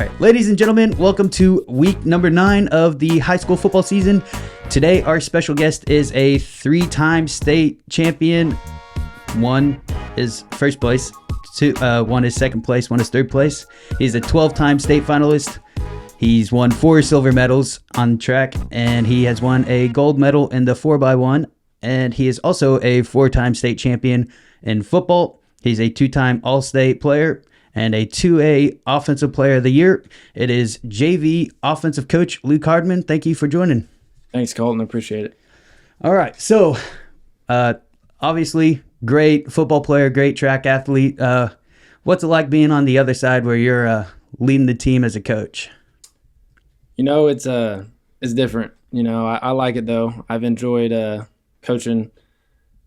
All right, ladies and gentlemen, welcome to week number 9 of the high school football season. Today, our special guest is a 3-time state champion. One is first place, one is second place, one is third place. He's a 12-time state finalist. He's won 4 silver medals on track, and he has won a gold medal in the 4x1. And he is also a 4-time state champion in football. He's a 2-time All-State player and a 2A Offensive Player of the Year. It is JV offensive coach Luke Hardman. Thank you for joining. Thanks, Colton. Appreciate it. All right. So, obviously, great football player, great track athlete. What's it like being on the other side where you're leading the team as a coach? You know, it's different. You know, I like it, though. I've enjoyed coaching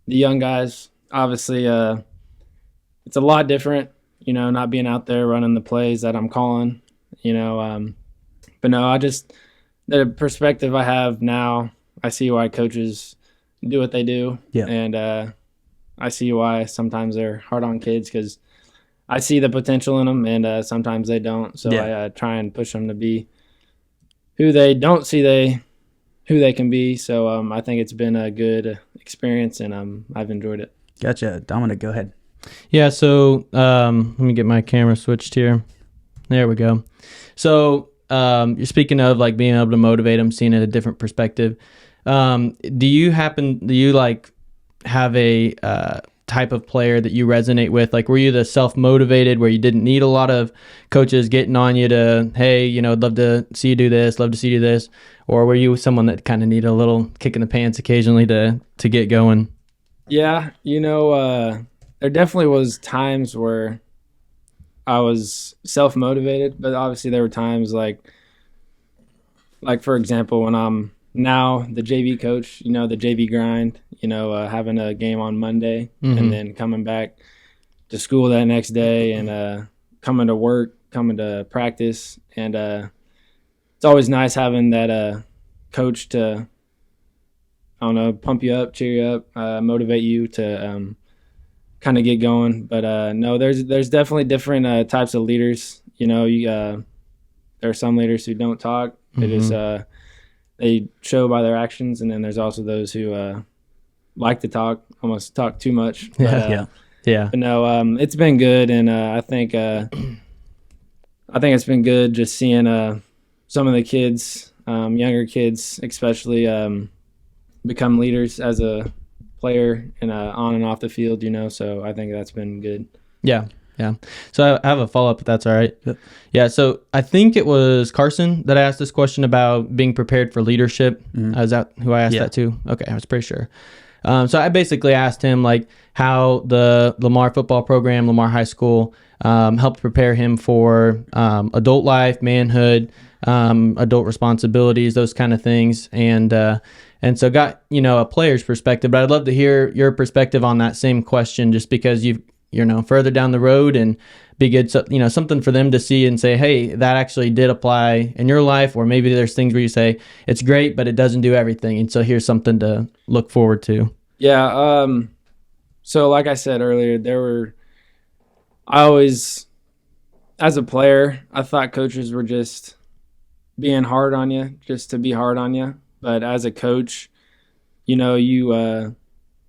the young guys. Obviously, it's a lot different. You know, not being out there running the plays that I'm calling, you know. But no, the perspective I have now, I see why coaches do what they do. Yeah. And I see why sometimes they're hard on kids because I see the potential in them and sometimes they don't. So I try and push them to be who they don't see who they can be. So I think it's been a good experience and I've enjoyed it. Gotcha. Dominic, go ahead. Yeah, so let me get my camera switched here. There we go. So you're speaking of like being able to motivate them, seeing it a different perspective. Do you have a type of player that you resonate with? Like, were you the self-motivated where you didn't need a lot of coaches getting on you to, hey, you know, I'd love to see you do this, love to see you do this? Or were you someone that kind of needed a little kick in the pants occasionally to get going? Yeah, you know, there definitely was times where I was self-motivated, but obviously there were times like for example, when I'm now the JV coach, you know, the JV grind, you know, having a game on Monday and then coming back to school that next day and coming to work, coming to practice. And it's always nice having that coach to, I don't know, pump you up, cheer you up, motivate you to kind of get going. But no, there's definitely different types of leaders. You know, there are some leaders who don't talk. They just they show by their actions, and then there's also those who like to talk, almost talk too much. But, yeah. But no, it's been good, and I think it's been good just seeing some of the kids, younger kids especially, become leaders as a player and on and off the field, you know, so I think that's been good. Yeah. So I have a follow-up, if that's all right. Yeah, so I think it was Carson that asked this question about being prepared for leadership. Is that who I asked that to? Okay, I was pretty sure. So I basically asked him, like, how the Lamar football program, Lamar High School, helped prepare him for adult life, manhood, adult responsibilities, those kind of things. And so got, you know, a player's perspective, but I'd love to hear your perspective on that same question, just because you're further down the road and be good, so, you know, something for them to see and say, hey, that actually did apply in your life. Or maybe there's things where you say it's great, but it doesn't do everything. And so here's something to look forward to. Yeah. So like I said earlier, I always, as a player, I thought coaches were just being hard on you, just to be hard on you. But as a coach, you know,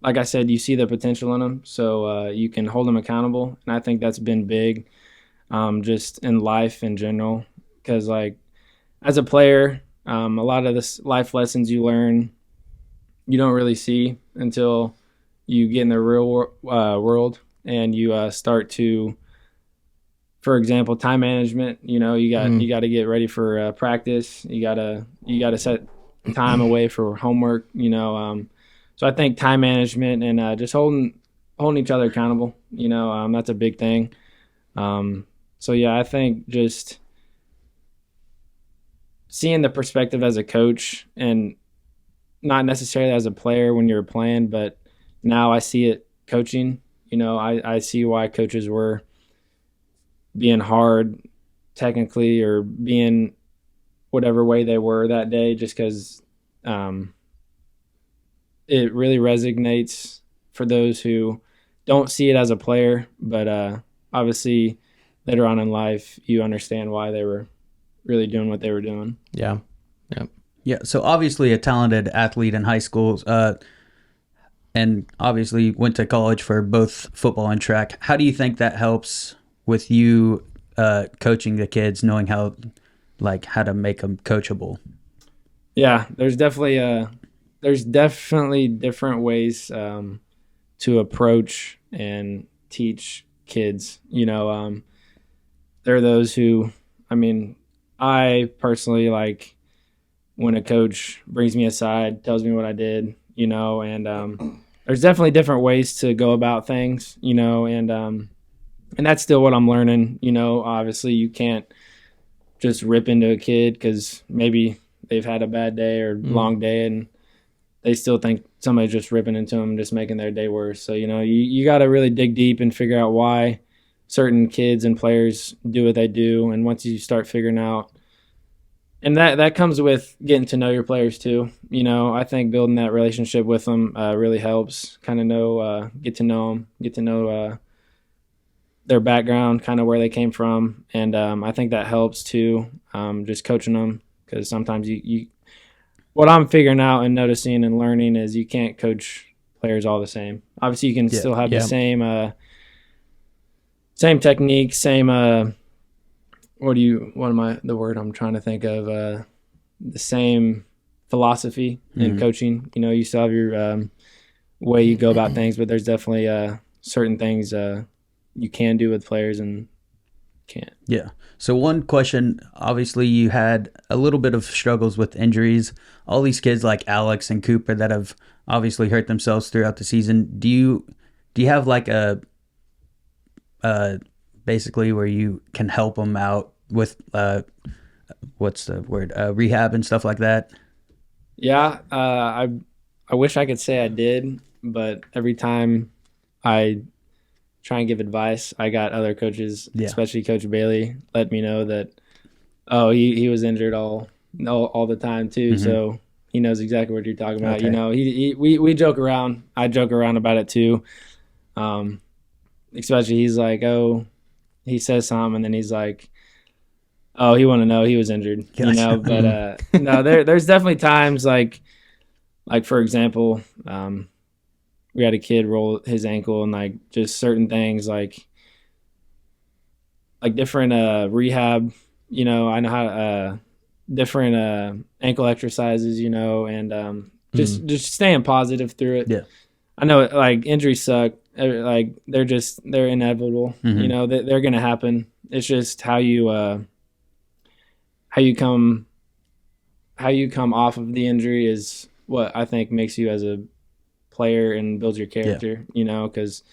like I said, you see the potential in them, so you can hold them accountable. And I think that's been big just in life in general, because, like, as a player, a lot of the life lessons you learn, you don't really see until you get in the real world and you start to, for example, time management. You know, you got to get ready for practice. You gotta set time away for homework. You know, so I think time management and just holding each other accountable. You know, that's a big thing. So yeah, I think just seeing the perspective as a coach, and not necessarily as a player when you're playing, but now I see it coaching. You know, I see why coaches were being hard technically, or being whatever way they were that day, just because it really resonates for those who don't see it as a player, but obviously later on in life you understand why they were really doing what they were doing. Yeah. Yeah, so obviously a talented athlete in high school, and obviously went to college for both football and track. How do you think that helps with you coaching the kids, knowing how to make them coachable? Yeah, there's definitely different ways to approach and teach kids. There are those who, I personally like when a coach brings me aside, tells me what I did, and there's definitely different ways to go about things, and that's still what I'm learning. Obviously you can't just rip into a kid because maybe they've had a bad day or long day and they still think somebody's just ripping into them, just making their day worse. So, you got to really dig deep and figure out why certain kids and players do what they do. And once you start figuring out, and that comes with getting to know your players too. I think building that relationship with them really helps. Kind of get to know them, get to know their background, kind of where they came from, and I think that helps too. Just coaching them, because sometimes you what I'm figuring out and noticing and learning is you can't coach players all the same. Obviously, you can still have the same technique, same. The word I'm trying to think of, the same philosophy in coaching. You still have your way you go about things, but there's definitely certain things you can do with players and can't. Yeah. So one question, obviously you had a little bit of struggles with injuries. All these kids like Alex and Cooper that have obviously hurt themselves throughout the season. Do you have like a basically where you can help them out with rehab and stuff like that? Yeah, I wish I could say I did, but every time I try and give advice, I got other coaches, especially Coach Bailey, let me know that he was injured all the time too, so he knows exactly what you're talking about. Okay. We joke around. I joke around about it too. Especially he's like, he says something and then he's like, he want to know he was injured, Gotcha. But no, there's definitely times like for example, we had a kid roll his ankle and like just certain things like different rehab, I know how different ankle exercises, and just staying positive through it. Yeah. I know like injuries suck. Like they're inevitable. They're going to happen. It's just how you come off of the injury is what I think makes you as a player and builds your character. Because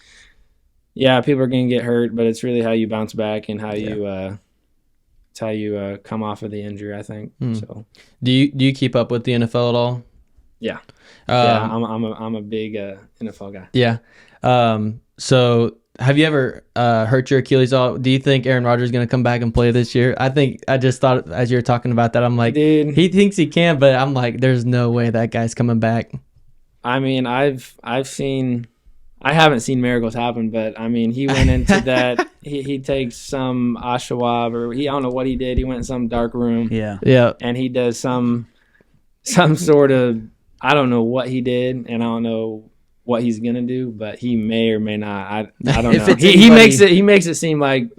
people are going to get hurt, but it's really how you bounce back and how you it's how you come off of the injury, I think. So do you keep up with the NFL at all? Yeah. I'm a big NFL guy. Yeah. So have you ever hurt your Achilles? Do you think Aaron Rodgers is going to come back and play this year? I just thought as you were talking about that, I'm like, dude, he thinks he can, but I'm like, there's no way that guy's coming back. I haven't seen miracles happen, but he went into that. he takes some ashwab or I don't know what he did. He went in some dark room. Yeah. And he does some sort of, I don't know what he did, and I don't know what he's gonna do, but he may or may not. I don't know. He makes it seem like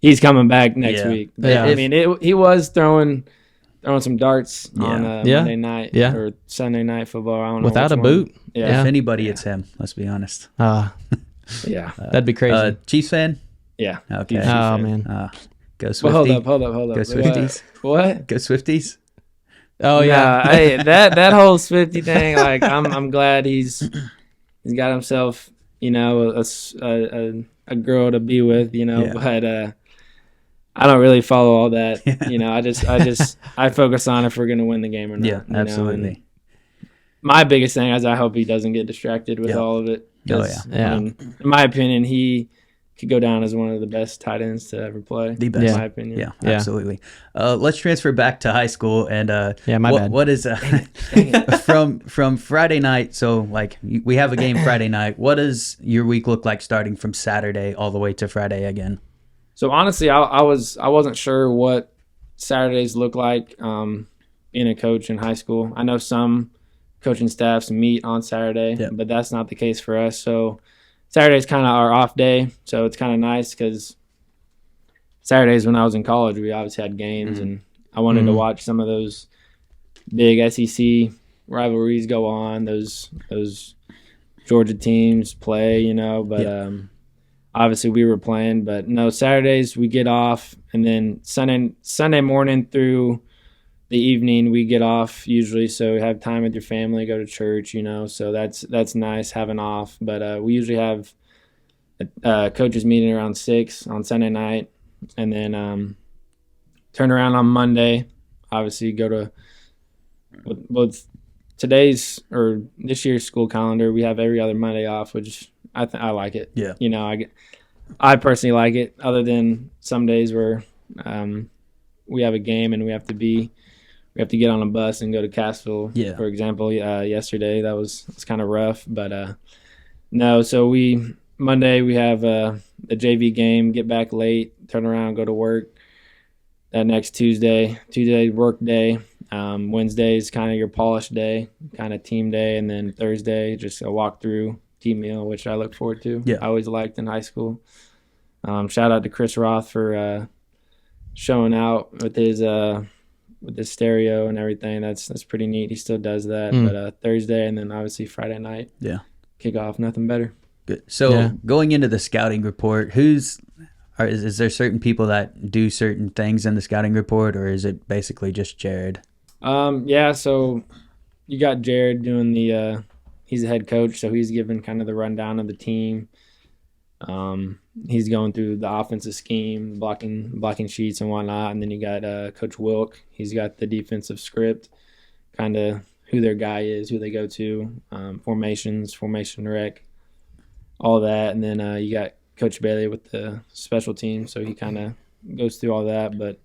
he's coming back next week. But, he was throwing some darts on Monday night or Sunday night football. I don't know without a boot. Yeah. If anybody, it's him. Let's be honest. That'd be crazy. Chiefs fan? Yeah. Okay. Man. Go Swifties. Well, hold up. Go Swifties. What? Go Swifties. Oh yeah. Hey, that whole Swifty thing. Like I'm glad he's got himself, a girl to be with, but I don't really follow all that. I focus on if we're gonna win the game or not. Yeah, absolutely. My biggest thing is I hope he doesn't get distracted with all of it. In my opinion, he could go down as one of the best tight ends to ever play. The best, in my opinion. Yeah, absolutely. Let's transfer back to high school and bad. What is from Friday night? So like we have a game Friday night. What does your week look like starting from Saturday all the way to Friday again? So honestly, I wasn't sure what Saturdays look like being a coach in high school. I know some coaching staffs meet on Saturday, but that's not the case for us. So Saturday's kind of our off day, so it's kind of nice because Saturdays when I was in college, we obviously had games, and I wanted to watch some of those big SEC rivalries go on, those Georgia teams play, you know, but obviously we were playing. But no, Saturdays we get off, and then Sunday morning through the evening we get off usually, so we have time with your family, go to church, you know, so that's nice having off. But we usually have a coaches meeting around 6 on Sunday night, and then turn around on Monday, obviously go to with today's or this year's school calendar, we have every other Monday off, which I like it. Yeah, you know, I personally like it, other than some days where we have a game and we have to get on a bus and go to Cassville. Yeah. For example, yesterday it's kind of rough, but no. So Monday we have the JV game, get back late, turn around, go to work. That next Tuesday work day. Wednesday is kind of your polish day, kind of team day, and then Thursday just a walkthrough team meal, which I look forward to. Yeah. I always liked in high school. Shout out to Chris Roth for showing out with his stereo and everything. That's pretty neat. He still does that. But Thursday and then obviously Friday night. Yeah. Kick off, nothing better. Good. So going into the scouting report, is there certain people that do certain things in the scouting report, or is it basically just Jared? Yeah, so you got Jared doing he's the head coach, so he's giving kind of the rundown of the team. He's going through the offensive scheme, blocking sheets and whatnot, and then you got Coach Wilk. He's got the defensive script, kind of who their guy is, who they go to, formation rec, all that, and then you got Coach Bailey with the special team, so he kind of goes through all that. But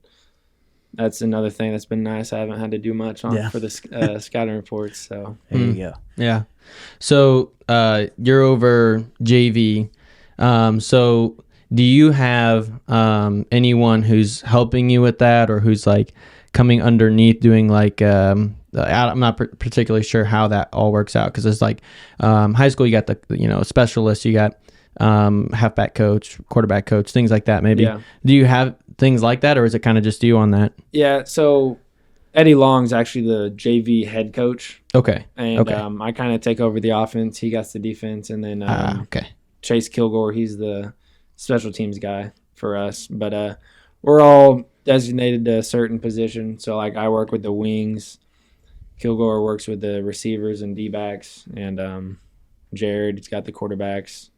that's another thing that's been nice. I haven't had to do much for the scouting reports. So there you go. Yeah. So you're over JV. So do you have anyone who's helping you with that, or who's like coming underneath doing like I'm not particularly sure how that all works out, because it's like high school you got the specialists, you got halfback coach, quarterback coach, things like that maybe. Yeah. Do you have things like that, or is it kind of just you on that? Yeah, so Eddie Long's actually the JV head coach. Okay. And I kind of take over the offense. He got the defense, and then Chase Kilgore, he's the special teams guy for us. But we're all designated to a certain position. So like I work with the wings, Kilgore works with the receivers and D-backs, and Jared's got the quarterbacks.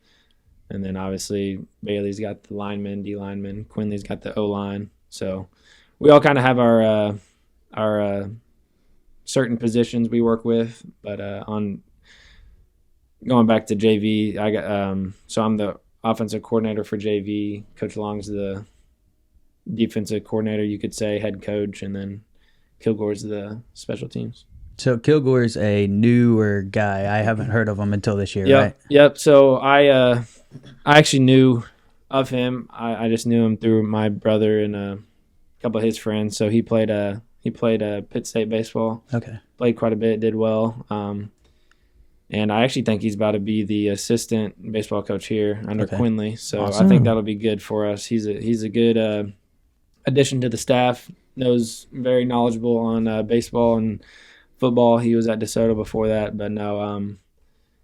And then obviously Bailey's got the linemen, D linemen. Quinley's got the O line. So we all kind of have our certain positions we work with. But on going back to JV, I got so I'm the offensive coordinator for JV. Coach Long's the defensive coordinator, you could say, head coach, and then Kilgore's the special teams. So Kilgore's a newer guy. I haven't heard of him until this year, right? Yep. So I actually knew of him. I just knew him through my brother and a couple of his friends. So he played Pitt State baseball. Okay. Played quite a bit, did well. And I actually think he's about to be the assistant baseball coach here under Quinley. So awesome. I think that'll be good for us. He's a good addition to the staff. Knows very knowledgeable on baseball and football. He was at DeSoto before that, but no,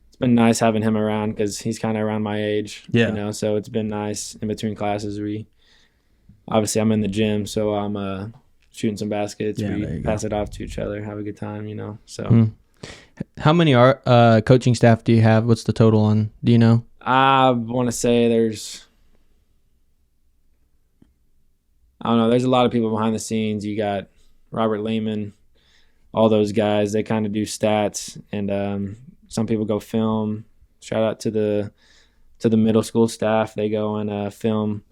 it's been nice having him around because he's kind of around my age. Yeah. So it's been nice in between classes. Obviously I'm in the gym, so I'm shooting some baskets. Yeah, we pass it off to each other, have a good time, So. Mm. How many coaching staff do you have? What's the total on? Do you know? I want to say there's a lot of people behind the scenes. You got Robert Lehman, all those guys. They kind of do stats, and some people go film. Shout out to the middle school staff. They go and film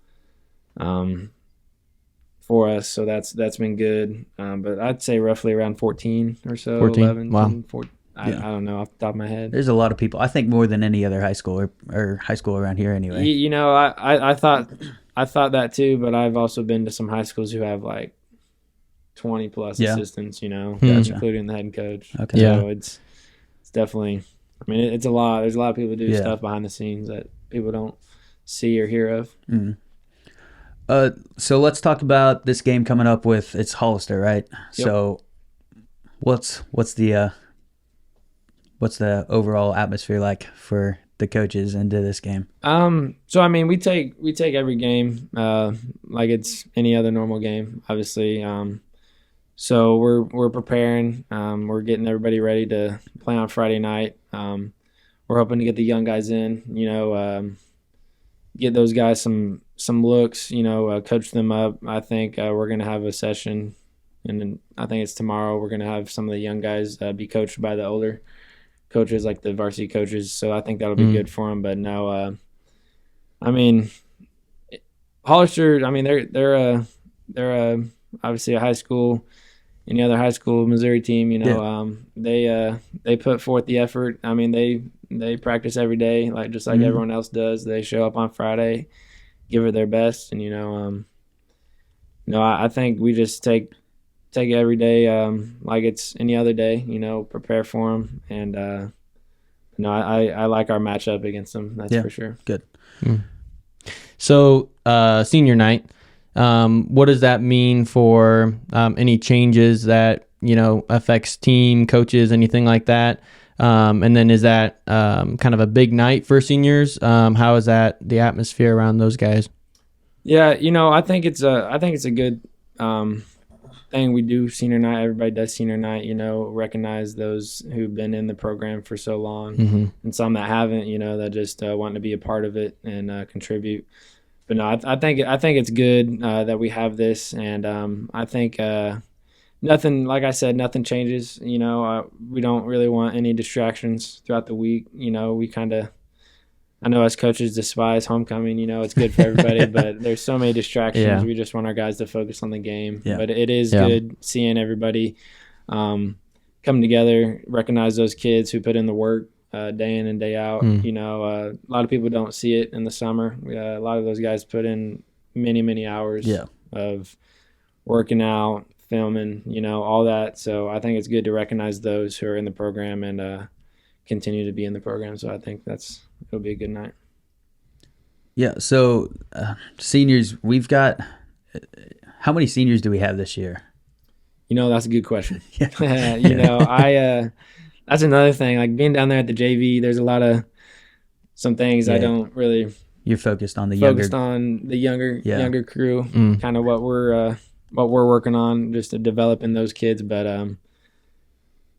for us, so that's been good. But I'd say roughly around 14 or so. 14? 11, wow. 14, I don't know off the top of my head. There's a lot of people. I think more than any other high school or high school around here anyway. I thought that too, but I've also been to some high schools who have like 20 plus Yeah. assistants, Gotcha. including the head coach. Okay. Yeah. So it's definitely, I mean, it's a lot. There's a lot of people who do Yeah. stuff behind the scenes that people don't see or hear of. So let's talk about this game coming up with it's Hollister, right? Yep. So what's the overall atmosphere like for the coaches into this game? So I mean, we take every game like it's any other normal game, obviously. So we're preparing. We're getting everybody ready to play on Friday night. We're hoping to get the young guys in, get those guys some looks, coach them up. I think we're going to have a session, and then I think it's tomorrow. We're going to have some of the young guys be coached by the older coaches, like the varsity coaches. So I think that'll be good for them. But no, I mean, Hollister. I mean, they're obviously a high school. Any other high school Missouri team, they put forth the effort. I mean, they practice every day, just like everyone else does. They show up on Friday, give it their best, and I think we just take it every day like it's any other day. Prepare for them, and I like our matchup against them. That's for sure. Good. So senior night. What does that mean for any changes that affects team, coaches, anything like that? And then is that kind of a big night for seniors? How is that the atmosphere around those guys? Yeah, I think it's a good thing we do senior night. Everybody does senior night. Recognize those who've been in the program for so long, and some that haven't. That just want to be a part of it and contribute. But no, I think it's good that we have this, and I think nothing. Like I said, nothing changes. We don't really want any distractions throughout the week. We kind of, I know as coaches despise homecoming. It's good for everybody, but there's so many distractions. Yeah. We just want our guys to focus on the game. Yeah. But it is good seeing everybody come together, recognize those kids who put in the work. Day in and day out. A lot of people don't see it in the summer. A lot of those guys put in many hours of working out, filming, all that. So I think it's good to recognize those who are in the program and continue to be in the program. So I think it'll be a good night. Yeah. So seniors, we've got how many seniors do we have this year? That's a good question. That's another thing. Like being down there at the JV, there's a lot of some things I don't really. You're focused on the younger crew, kind of what we're working on, just to developing those kids. But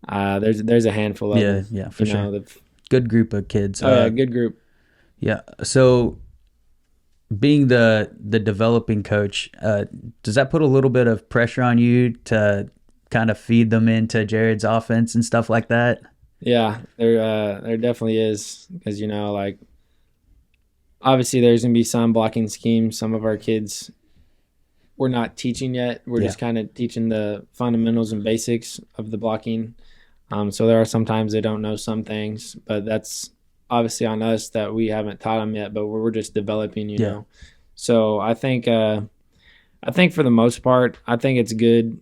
there's a handful of them. Yeah, for sure. Good group of kids. Good group. Yeah. So being the developing coach, does that put a little bit of pressure on you to kind of feed them into Jared's offense and stuff like that? Yeah, there definitely is, because obviously there's gonna be some blocking schemes. Some of our kids we're not teaching yet. We're just kind of teaching the fundamentals and basics of the blocking. So there are sometimes they don't know some things, but that's obviously on us that we haven't taught them yet. But we're just developing, you know. So I think for the most part, I think it's good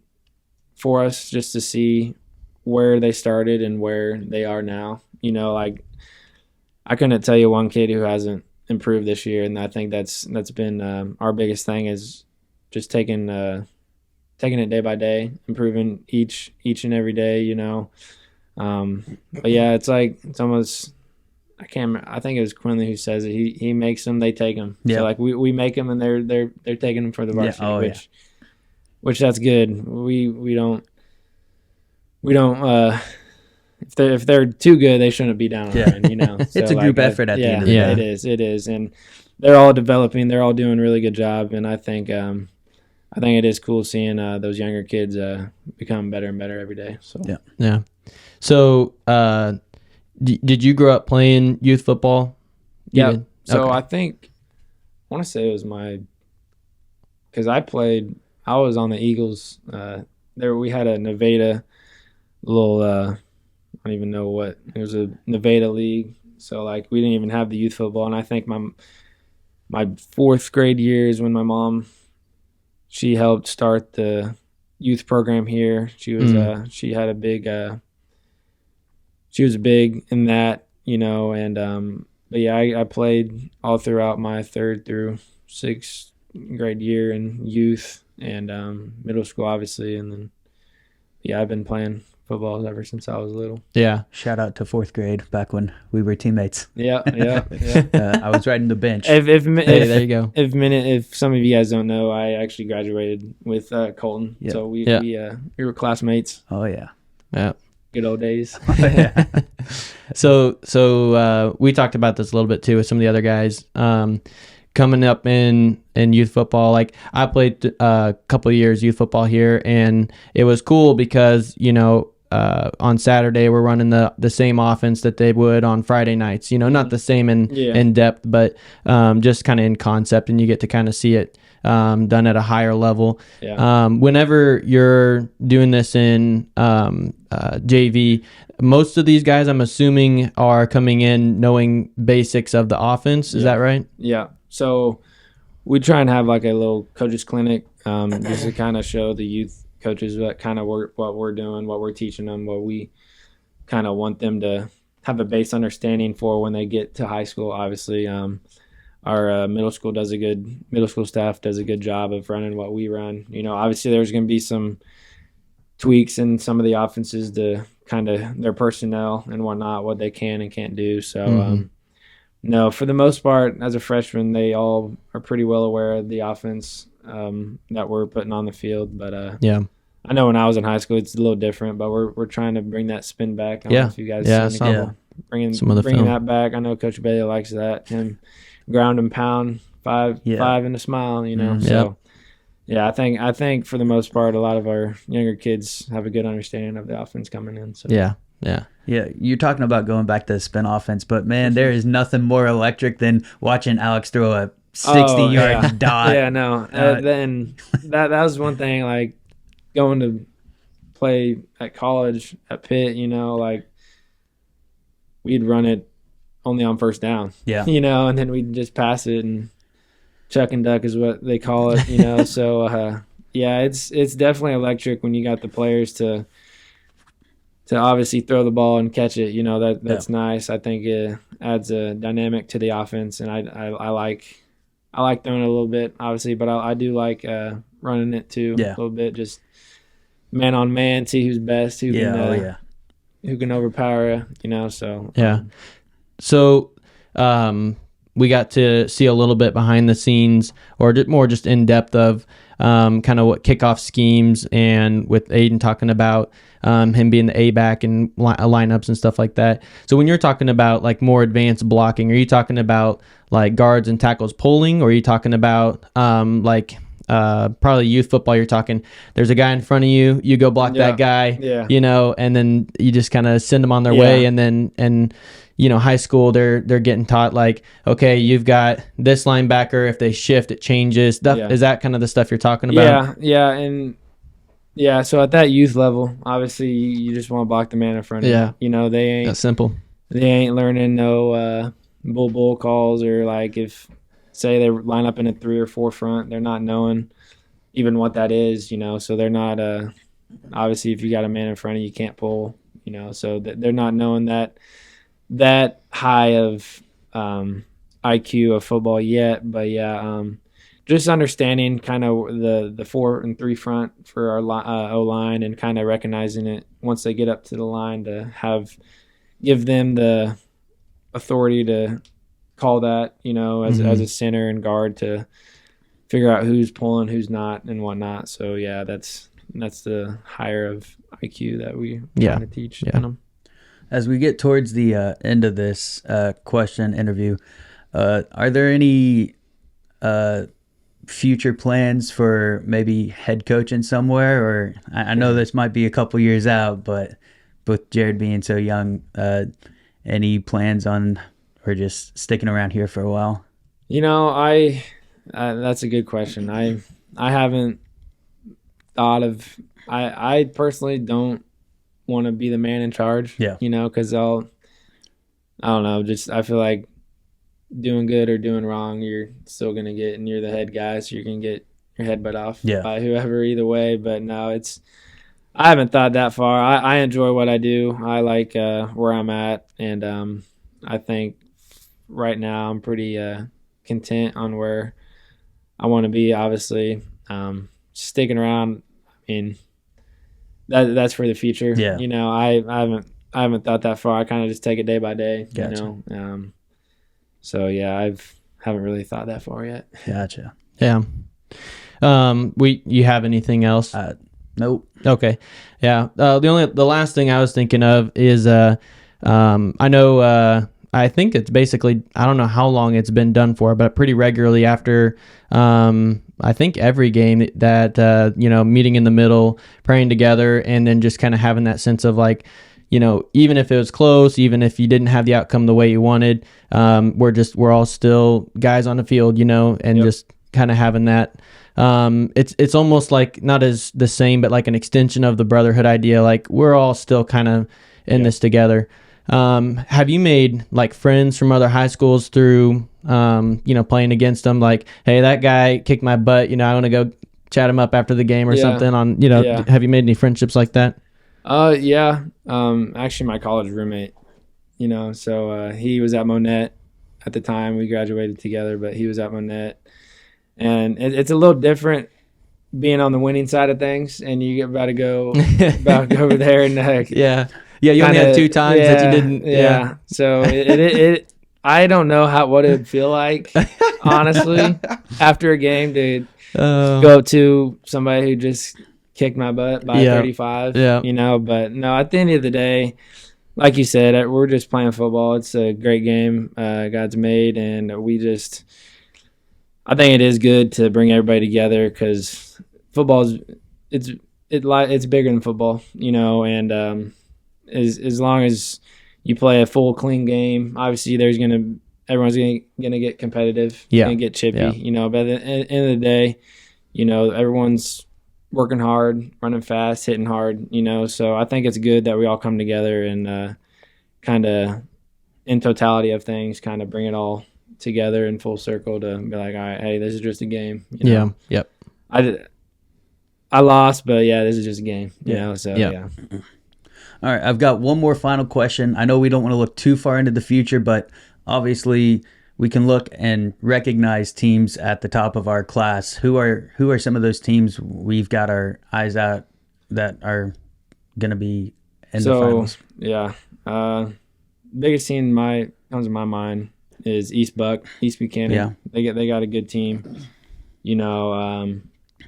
for us just to see where they started and where they are now. I couldn't tell you one kid who hasn't improved this year, and I think that's been our biggest thing, is just taking it day by day, improving each and every day. But yeah, it's almost, I can't remember, I think it was Quinley who says it. He makes them, they take them. Yeah. So we make them, and they're taking them for the varsity, which that's good. We don't if they're too good, they shouldn't be down on them, So it's a group effort at the end of the day. It is, and they're all developing. They're all doing a really good job, and I think it is cool seeing those younger kids become better and better every day. So yeah. So did you grow up playing youth football? Yeah. So I want to say it was because I was on the Eagles. There we had a Nevada little, I don't even know what, it was a Nevada league. So we didn't even have the youth football. And I think my fourth grade year is when my mom, she helped start the youth program here. She was she had a big she was big in that, you know, and but yeah, I played all throughout my 3rd through 6th grade year in youth and middle school, obviously, and then yeah, I've been playing football ever since I was little. Yeah. Shout out to 4th grade back when we were teammates. Yeah. I was riding the bench. Hey, There you go. If some of you guys don't know, I actually graduated with Colton, so we were classmates. Oh yeah. Yeah. Good old days. So we talked about this a little bit too with some of the other guys. Coming up in youth football, like I played a couple of years youth football here, and it was cool because, you know, on Saturday we're running the same offense that they would on Friday nights, you know, not the same in depth, but just kind of in concept, and you get to kind of see it done at a higher level. Yeah. Whenever you're doing this in JV, most of these guys, I'm assuming, are coming in knowing basics of the offense. Is that right? Yeah. So we try and have like a little coaches clinic just to kind of show the youth coaches what kind of what we're doing, what we're teaching them, what we kind of want them to have a base understanding for when they get to high school. Obviously, our middle school staff does a good job of running what we run. You know, obviously there's going to be some tweaks in some of the offenses to kind of their personnel and whatnot, what they can and can't do. So, no, for the most part, as a freshman, they all are pretty well aware of the offense that we're putting on the field. But yeah, I know when I was in high school, it's a little different, but we're trying to bring that spin back. I don't know if you guys bringing that back. I know Coach Bailey likes that. Him ground and pound, five and a smile, you know. So yeah, I think for the most part, a lot of our younger kids have a good understanding of the offense coming in. So Yeah, you're talking about going back to the spin offense, but man, there is nothing more electric than watching Alex throw a 60-yard dot. Yeah, no. Then that was one thing, like going to play at college at Pitt, you know, like we'd run it only on first down. Yeah. You know, and then we'd just pass it, and chuck and duck is what they call it, you know. So yeah, it's definitely electric when you got the players to obviously throw the ball and catch it. You know, that's nice. I think it adds a dynamic to the offense, and I like throwing it a little bit, obviously, but I do like running it too a little bit, just man on man, see who's best, who can overpower you know. So So we got to see a little bit behind the scenes, or more just in depth of kind of what kickoff schemes, and with Aiden talking about him being the A-back and lineups and stuff like that. So when you're talking about like more advanced blocking, are you talking about like guards and tackles pulling, or are you talking about probably youth football, you're talking there's a guy in front of you, you go block that guy, you know, and then you just kind of send them on their way, and you know, high school, they're getting taught like, okay, you've got this linebacker, if they shift, it changes. Is that kind of the stuff you're talking about? Yeah, so at that youth level, obviously you just want to block the man in front of you. You know, they ain't that's simple. They ain't learning no bull calls, or like if say they line up in a 3 or 4 front, they're not knowing even what that is, you know. So they're not obviously if you got a man in front of you, you can't pull, you know. So they're not knowing that high of IQ of football yet, but just understanding kind of the 4 and 3 front for our O-line, and kind of recognizing it once they get up to the line to give them the authority to call that, you know, as a center and guard, to figure out who's pulling, who's not, and whatnot. So yeah, that's the higher of IQ that we trying to teach them. As we get towards the end of this interview, are there any future plans for maybe head coaching somewhere? Or I know this might be a couple years out, but with Jared being so young, any plans on, or just sticking around here for a while? You know, that's a good question. I haven't thought of. I personally don't want to be the man in charge. You know, because I don't know. Just I feel like doing good or doing wrong, you're still gonna get, and you're the head guy, so you're gonna get your head bit off Yeah. by whoever either way. But no, I haven't thought that far. I enjoy what I do. I like where I'm at, and I think right now I'm pretty content on where I want to be. Obviously, sticking around. I mean, that's for the future. Yeah. You know, I haven't thought that far. I kind of just take it day by day. Gotcha. You know, so yeah, haven't really thought that far yet. Gotcha. Yeah. You have anything else? Nope. Okay. Yeah. The last thing I was thinking of is I know I think it's basically, I don't know how long it's been done for, but pretty regularly after I think every game that meeting in the middle, praying together, and then just kind of having that sense of like, even if it was close, even if you didn't have the outcome the way you wanted, we're all still guys on the field, and just kind of having that. It's almost like not as the same, but like an extension of the brotherhood idea. Like we're all still kind of in this together. Have you made like friends from other high schools through, playing against them? Like, hey, that guy kicked my butt. I want to go chat him up after the game or something. Have you made any friendships like that? Yeah. Actually, my college roommate. So he was at Monette at the time. We graduated together, but he was at Monette. And it's a little different being on the winning side of things, and you get about to go over there and you only had 2 times that you didn't. Yeah. So I don't know what it would feel like, honestly, after a game to go up to somebody who just kicked my butt by 35. Yeah. But no, at the end of the day, like you said, we're just playing football. It's a great game God's made, and I think it is good to bring everybody together because football it's bigger than football, and as long as you play a full clean game, obviously everyone's gonna get competitive, gonna get chippy, But at the end of the day, everyone's working hard, running fast, hitting hard, So I think it's good that we all come together and kind of in totality of things, kind of bring it all together in full circle to be like, all right, hey, this is just a game. Yeah. Yep. I lost, but this is just a game. So yeah. All right, I've got one more final question. I know we don't want to look too far into the future, but obviously we can look and recognize teams at the top of our class. Who are some of those teams we've got our eyes out that are going to be in the finals? Yeah. Biggest team comes to my mind is East Buchanan. Yeah. They got a good team.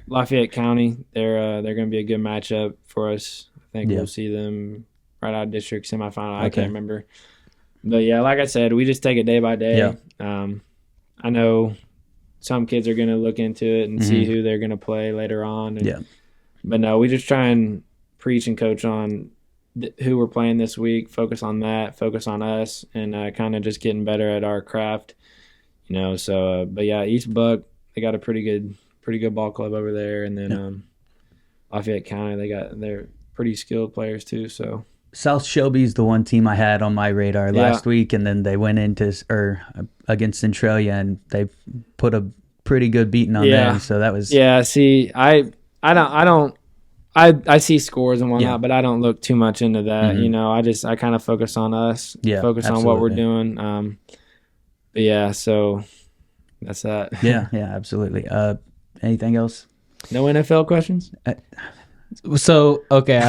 Lafayette County, they're going to be a good matchup for us. I think we'll see them right out of district semifinal. I can't remember. But yeah, like I said, we just take it day by day. Yeah. I know some kids are going to look into it and see who they're going to play later on. But no, we just try and preach and coach on who we're playing this week, focus on that, focus on us, and kind of just getting better at our craft, So, but yeah, East Buck, they got a pretty good ball club over there, and then Lafayette County, they're pretty skilled players too. So South Shelby's the one team I had on my radar last week, and then they went against Centralia, and they put a pretty good beating on them. So that was See, I see scores and whatnot, but I don't look too much into that. I kind of focus on us, focus on what we're doing. But yeah, so that's that. Yeah, absolutely. Anything else? No NFL questions? So okay,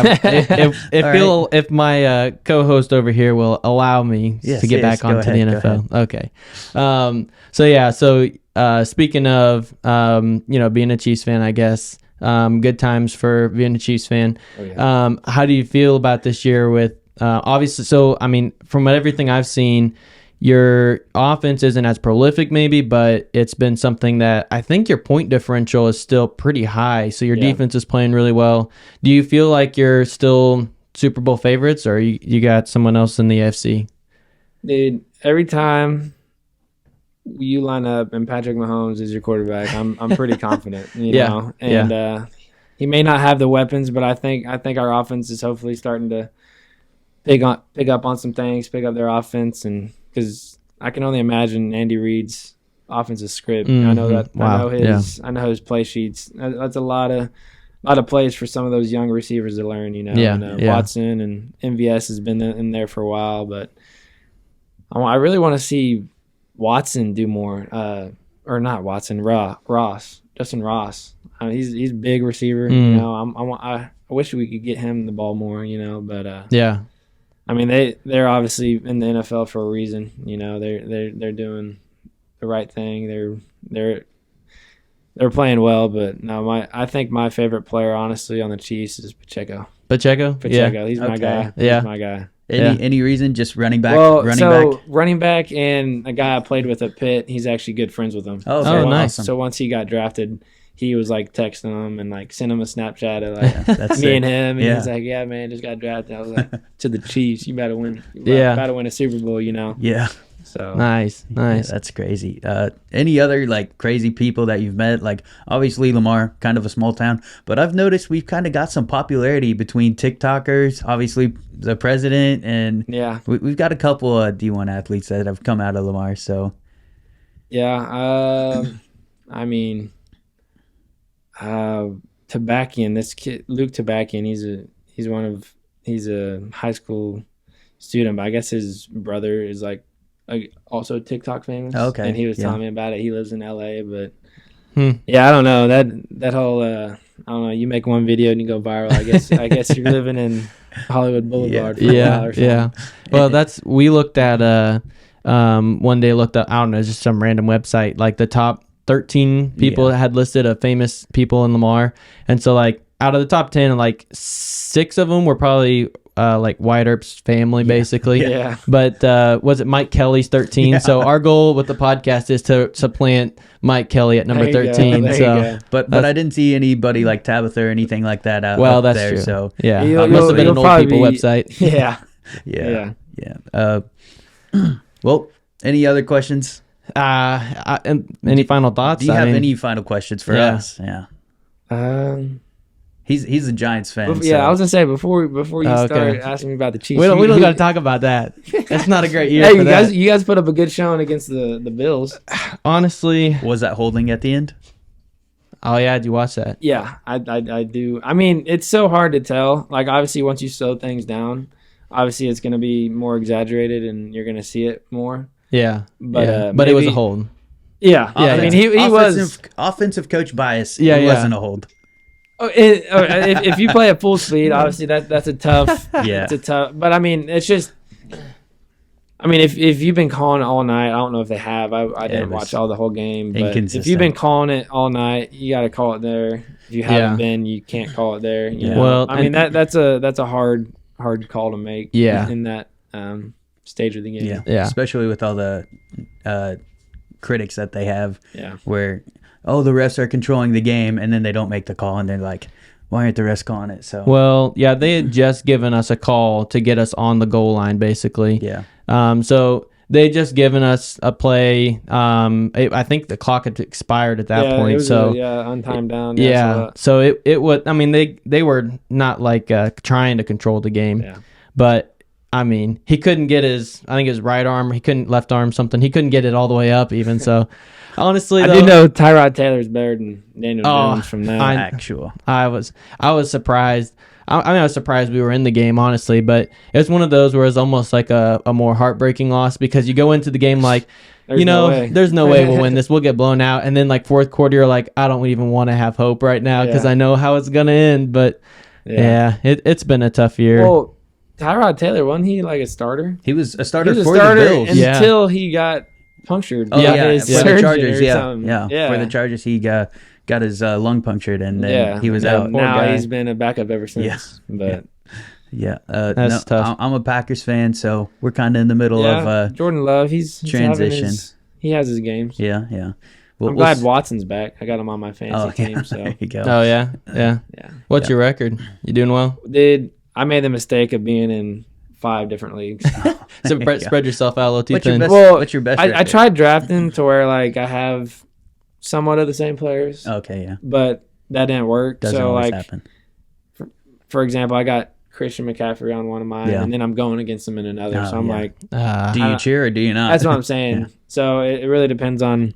if my co-host over here will allow me to get back onto the NFL. Okay, so speaking of being a Chiefs fan, I guess. Good times for being a Chiefs fan. Oh, yeah. How do you feel about this year with obviously? So, I mean, from everything I've seen, your offense isn't as prolific maybe, but it's been something that I think your point differential is still pretty high. So your defense is playing really well. Do you feel like you're still Super Bowl favorites, or you got someone else in the AFC? Dude, every time you line up and Patrick Mahomes is your quarterback, I'm pretty confident, you know. And he may not have the weapons, but I think our offense is hopefully starting to pick up on some things, pick up their offense, and because I can only imagine Andy Reid's offensive script. Mhm. I know that. Wow. I know his play sheets. That's a lot of plays for some of those young receivers to learn. Yeah, And, yeah. Watson and MVS has been in there for a while, but I really want to see Watson do more. Or not Watson, Justin Ross. He's a big receiver. I wish we could get him the ball more. But Yeah. I mean they're obviously in the NFL for a reason. They're doing the right thing. They're playing well, but no, I think my favorite player honestly on the Chiefs is Pacheco. Pacheco. He's my guy. Yeah. He's my guy. Any reason? Just running back. Running back and a guy I played with at Pitt, he's actually good friends with him. Oh, Oh, nice. Awesome. So once he got drafted, he was like texting him and like sent him a Snapchat of like That's me it. and him, and Yeah. he's like, "Yeah, man, just got drafted." I was like, "To the Chiefs, you better win. Yeah. Better win a Super Bowl, Yeah. So Nice. Yeah, that's crazy. Any other like crazy people that you've met? Like obviously Lamar, kind of a small town, but I've noticed we've kind of got some popularity between TikTokers. Obviously, the president, and yeah, we've got a couple of D1 athletes that have come out of Lamar. So yeah. I mean, Tabakian. This kid, Luke Tabakian. He's a high school student, but I guess his brother is like also TikTok famous. Okay, and he was yeah. telling me about it. He lives in LA, but Hmm. yeah, I don't know that whole. I don't know. You make one video and you go viral. I guess you're living in Hollywood Boulevard for a while or something. Yeah. Well, we looked at one day looked up, I don't know, just some random website, like the top 13 people that had listed of famous people in Lamar, and so like out of the top 10, like 6 of them were probably like Wyatt Earp's family, basically. Yeah. But was it Mike Kelly's 13? Yeah. So our goal with the podcast is to supplant Mike Kelly at number There you go. 13. There you So go. But I didn't see anybody like Tabitha or anything like that out well, up that's there. true. So yeah, You'll- it must have been you'll an old probably people be- website. Yeah. yeah. Well, any other questions? Any final thoughts? Do you I have mean, any final questions for Yeah. us? Yeah. Um, He's a Giants fan. yeah, so. I was gonna say before you Oh, start okay. asking me about the Chiefs, We don't got to talk about that. It's not a great year Hey, for that. you guys put up a good showing against the Bills. Honestly, Was that holding at the end? oh yeah, did you watch that? Yeah, I do. I mean, it's so hard to tell. Like, obviously, once you slow things down, obviously it's gonna be more exaggerated and you're gonna see it more. Yeah, But, yeah. But it was a maybe- hold. Yeah, Yeah, I mean, he was. offensive coach bias. Yeah, it yeah. wasn't a hold. If you play at full speed, obviously that's a tough. Yeah. It's a tough. But I mean, it's just. I mean, if you've been calling it all night, I don't know if they have. I didn't watch all the whole game. But if inconsistent. you've been calling it all night, you got to call it there. If you haven't Yeah. been, you can't call it there. You Yeah. know? Well, I mean that's a hard call to make. Yeah. In that stage of the game. Yeah. Yeah. Especially with all the critics that they have, Yeah. where the refs are controlling the game, and then they don't make the call, and they're like, why aren't the refs calling it? So Well, yeah, they had just given us a call to get us on the goal line, basically. yeah. So they had just given us a play. I think the clock had expired at that Yeah, point. it was so untimed down. yeah, so it was. I mean, they were not like trying to control the game, Yeah. but I mean, he couldn't get his right arm. He couldn't left arm something. He couldn't get it all the way up even. So honestly, I though, do know Tyrod Taylor's better than Daniel Jones from that. Actual. I was surprised. I was surprised we were in the game, honestly, but it was one of those where it's almost like a more heartbreaking loss, because you go into the game like, There's no way. there's no way we'll win this. We'll get blown out. And then like fourth quarter, you're like, I don't even want to have hope right now because Yeah. I know how it's going to end. But yeah, it's been a tough year. Well, Tyrod Taylor, wasn't he like a starter? He was a He starter was a for starter the Bills. Yeah. until he got punctured. Oh, by yeah, his for the surgeon Chargers, or yeah. something. For the Chargers, he got his lung punctured, and then he was and out. Now Poor guy. he's been a backup ever since. Yeah. But Yeah, That's tough. I'm a Packers fan, so we're kind of in the middle of Jordan Love, he's transition. He has his games. yeah. I'm glad Watson's back. I got him on my fantasy team. So there you go. Oh, yeah. Yeah. yeah, What's your record? You doing well? I made the mistake of being in 5 different leagues. So There you go. spread yourself out a little too What's your thin. best? Well, what's your best? I record? tried drafting to where like I have somewhat of the same players, Okay, yeah, but that didn't work. doesn't so always like happen. for example, I got Christian McCaffrey on one of mine, Yeah. and then I'm going against him in another. Oh, so I'm yeah. like, Do you cheer or do you not? that's what I'm saying. Yeah. So it really depends on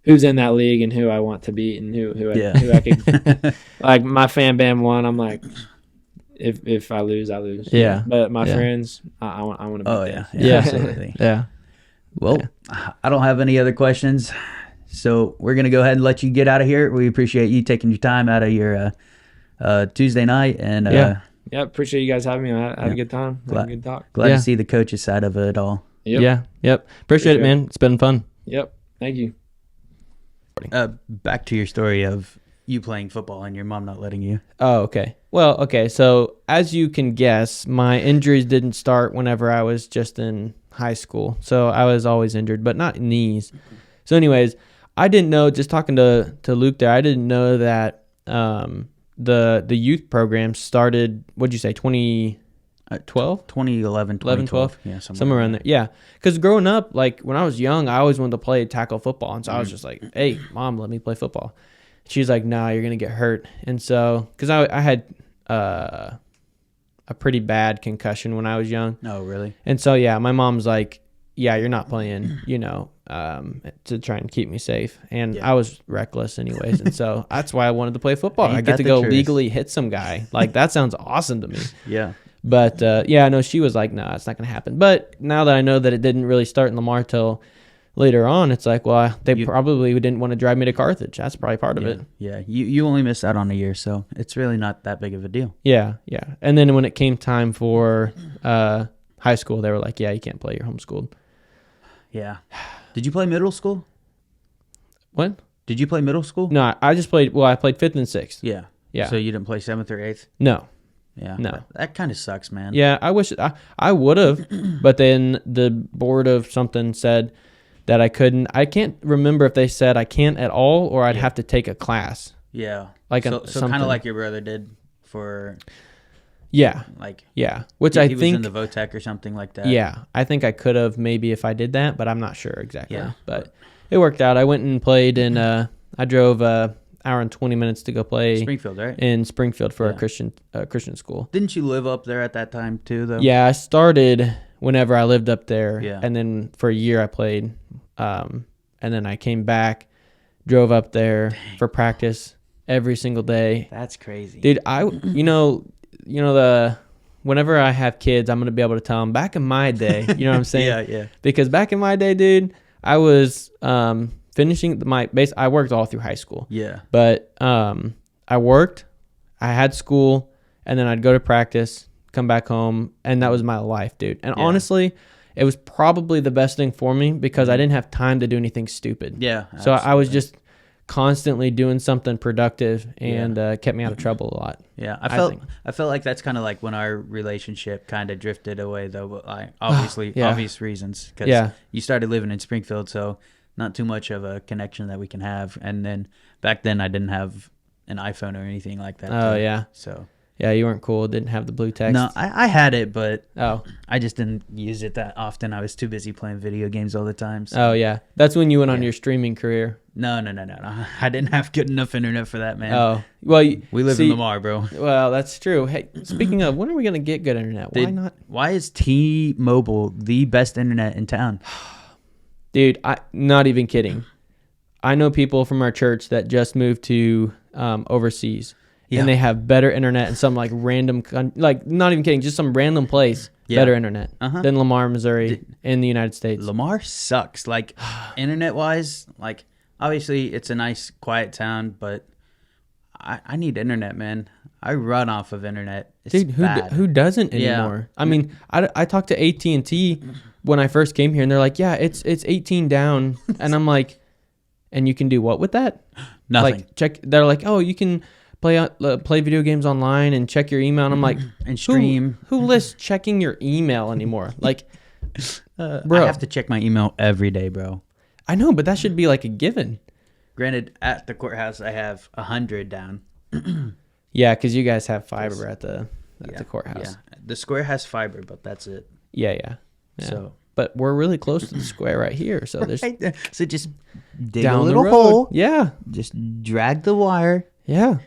who's in that league and who I want to beat and who I could like my fan band one. I'm like, if I lose, I lose. Yeah. But my Yeah. friends, I want to beat Oh them. yeah, absolutely. Yeah. Well, I don't have any other questions, so we're gonna go ahead and let you get out of here. We appreciate you taking your time out of your Tuesday night, and Yeah. Yeah, appreciate you guys having me. I had a good time. Had a good talk. glad Yeah. to see the coach's side of it all. Yep. Yeah. Yep. Appreciate it, man. It's been fun. Yep. Thank you. Back to your story of you playing football and your mom not letting you. Oh, okay. Well, okay. So as you can guess, my injuries didn't start whenever I was just in high school. So I was always injured, but not knees. So anyways, I didn't know, just talking to Luke there, I didn't know that the youth program started, what'd you say, 2012? 2011, 11, 12. Yeah, Somewhere around there. Yeah. Because growing up, like when I was young, I always wanted to play tackle football. And so I was just like, hey, Mom, let me play football. She's like, nah, you're going to get hurt. And so, because I had a pretty bad concussion when I was young. Oh, really? And so, yeah, my mom's like, yeah, you're not playing, to try and keep me safe. And Yeah. I was reckless anyways. And so that's why I wanted to play football. Ain't I get that to the go truth? legally hit some guy. Like, that sounds awesome to me. Yeah. But, yeah, no, she was like, no, it's not going to happen. But now that I know that it didn't really start in Lamar till later on, it's like, well, they probably didn't want to drive me to Carthage. That's probably part of it. Yeah. You only missed out on a year, so it's really not that big of a deal. Yeah, yeah. And then when it came time for high school, they were like, yeah, you can't play. You're homeschooled. Yeah. Did you play middle school? What? Did you play middle school? No, I just played, well, I played 5th and 6th. Yeah. Yeah. So you didn't play 7th or 8th? No. Yeah. No. That kind of sucks, man. Yeah, I wish I would have, but then the board of something said that I couldn't. I can't remember if they said I can't at all or I'd have to take a class. Yeah. Like so kind something. of like your brother did for Yeah, like yeah. Which he I was think in the VOTEC or something like that. Yeah, I think I could have maybe if I did that, but I'm not sure exactly. Yeah. But it worked out. I went and played in. I drove hour and 20 minutes to go play Springfield, right? in Springfield for Yeah. a Christian school. Didn't you live up there at that time too, though? Yeah, I started whenever I lived up there, Yeah. and then for a year I played, and then I came back, drove up there for practice every single day. That's crazy. Dude, whenever I have kids, I'm gonna be able to tell them back in my day. You know what I'm saying? Yeah. Because back in my day, dude, I was finishing my base. I worked all through high school. Yeah. But I worked, I had school, and then I'd go to practice, come back home, and that was my life, dude. And Yeah. honestly, it was probably the best thing for me because I didn't have time to do anything stupid. Yeah. So I was absolutely. just constantly doing something productive and kept me out of trouble a lot. Yeah, I I think. felt like that's kind of like when our relationship kind of drifted away, though. But like obviously, Yeah. obvious reasons, because Yeah. you started living in Springfield, so not too much of a connection that we can have. And then back then, I didn't have an iPhone or anything like that. Oh, too. yeah. So Yeah, you weren't cool. Didn't have the blue text. no, I had it, but Oh. I just didn't use it that often. I was too busy playing video games all the time. So. Oh, yeah. That's when you went on Yeah. your streaming career. No. I didn't have good enough internet for that, man. Oh. Well, We live in Lamar, bro. Well, that's true. Hey, speaking of, when are we going to get good internet? Why Dude, not? Why is T-Mobile the best internet in town? Dude, not even kidding. I know people from our church that just moved to overseas, Yeah. and they have better internet in some like random, like not even kidding, just some random place, Yeah. better internet Uh-huh. than Lamar, Missouri, in the United States. Lamar sucks. Like internet-wise, like obviously it's a nice, quiet town, but I need internet, man. I run off of internet. It's Dude, bad. who doesn't Yeah. anymore? I mean, I talked to AT&T when I first came here, and they're like, yeah, it's 18 down, and I'm like, and you can do what with that? Nothing. Like check. They're like, oh, you can play video games online and check your email. And I'm like, And stream. Who lists checking your email anymore? Like, bro, I have to check my email every day, bro. I know, but that should be like a given. Granted, at the courthouse, I have 100 down. Yeah, because you guys have fiber at the courthouse. Yeah. The square has fiber, but that's it. Yeah. So, but we're really close to the square right here, so there's right there. So just dig down a little the road. hole. Yeah, Just drag the wire yeah.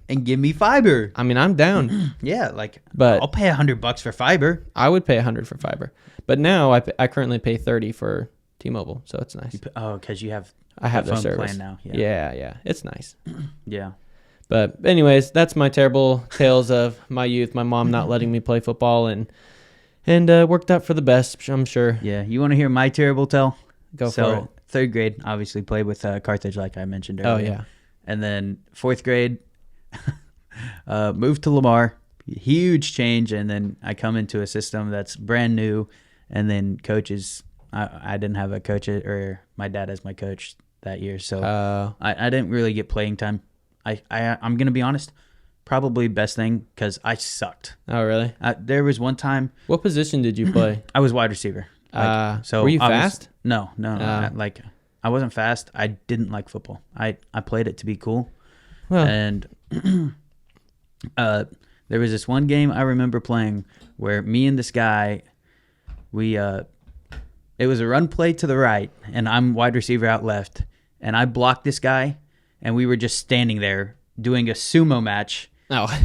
and give me fiber. I mean, I'm down, Yeah, like, but I'll pay $100 for fiber. I would pay $100 for fiber. But now I currently pay $30 for T-Mobile, so it's nice. Because you have I have the their phone service plan now. Yeah, it's nice. Yeah. But anyways, that's my terrible tales of my youth. My mom not letting me play football, and worked out for the best, I'm sure. Yeah. You want to hear my terrible tale? Go for it. Third grade, obviously played with Carthage, like I mentioned earlier. Oh yeah. And then fourth grade, moved to Lamar. Huge change, and then I come into a system that's brand new, and then coaches. I didn't have a coach, or my dad as my coach that year, so I didn't really get playing time. I'm gonna be honest, probably best thing because I sucked. Oh really? There was one time. What position did you play? I was wide receiver. So were you fast? No. I wasn't fast. I didn't like football. I played it to be cool. Well. And there was this one game I remember playing where me and this guy, it was a run play to the right, and I'm wide receiver out left, and I blocked this guy, and we were just standing there doing a sumo match,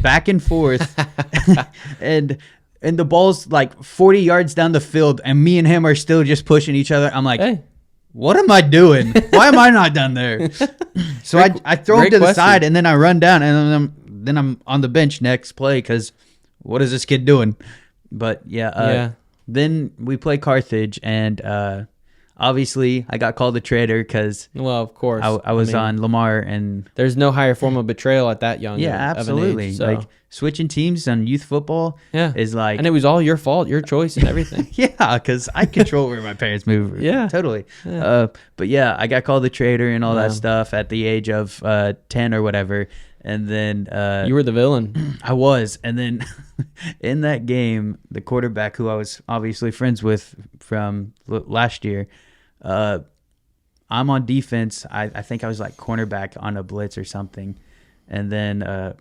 back and forth, and the ball's like 40 yards down the field, and me and him are still just pushing each other. I'm like, hey. What am I doing? Why am I not down there? So I throw him to the side, and then I run down, and then I'm on the bench next play because what is this kid doing? But yeah. Then we play Carthage, and obviously I got called a traitor because of course I was on Lamar, and there's no higher form of betrayal at that young. Yeah, absolutely. Of an age, so. Like switching teams on youth football is like, and it was all your fault, your choice, and everything. Yeah, because I control where my parents move. Yeah, totally. Yeah. But yeah, I got called a traitor and all that stuff at the age of 10 or whatever. And then you were the villain. I was. And then in that game, the quarterback who I was obviously friends with from last year, I'm on defense. I think I was like cornerback on a blitz or something. And then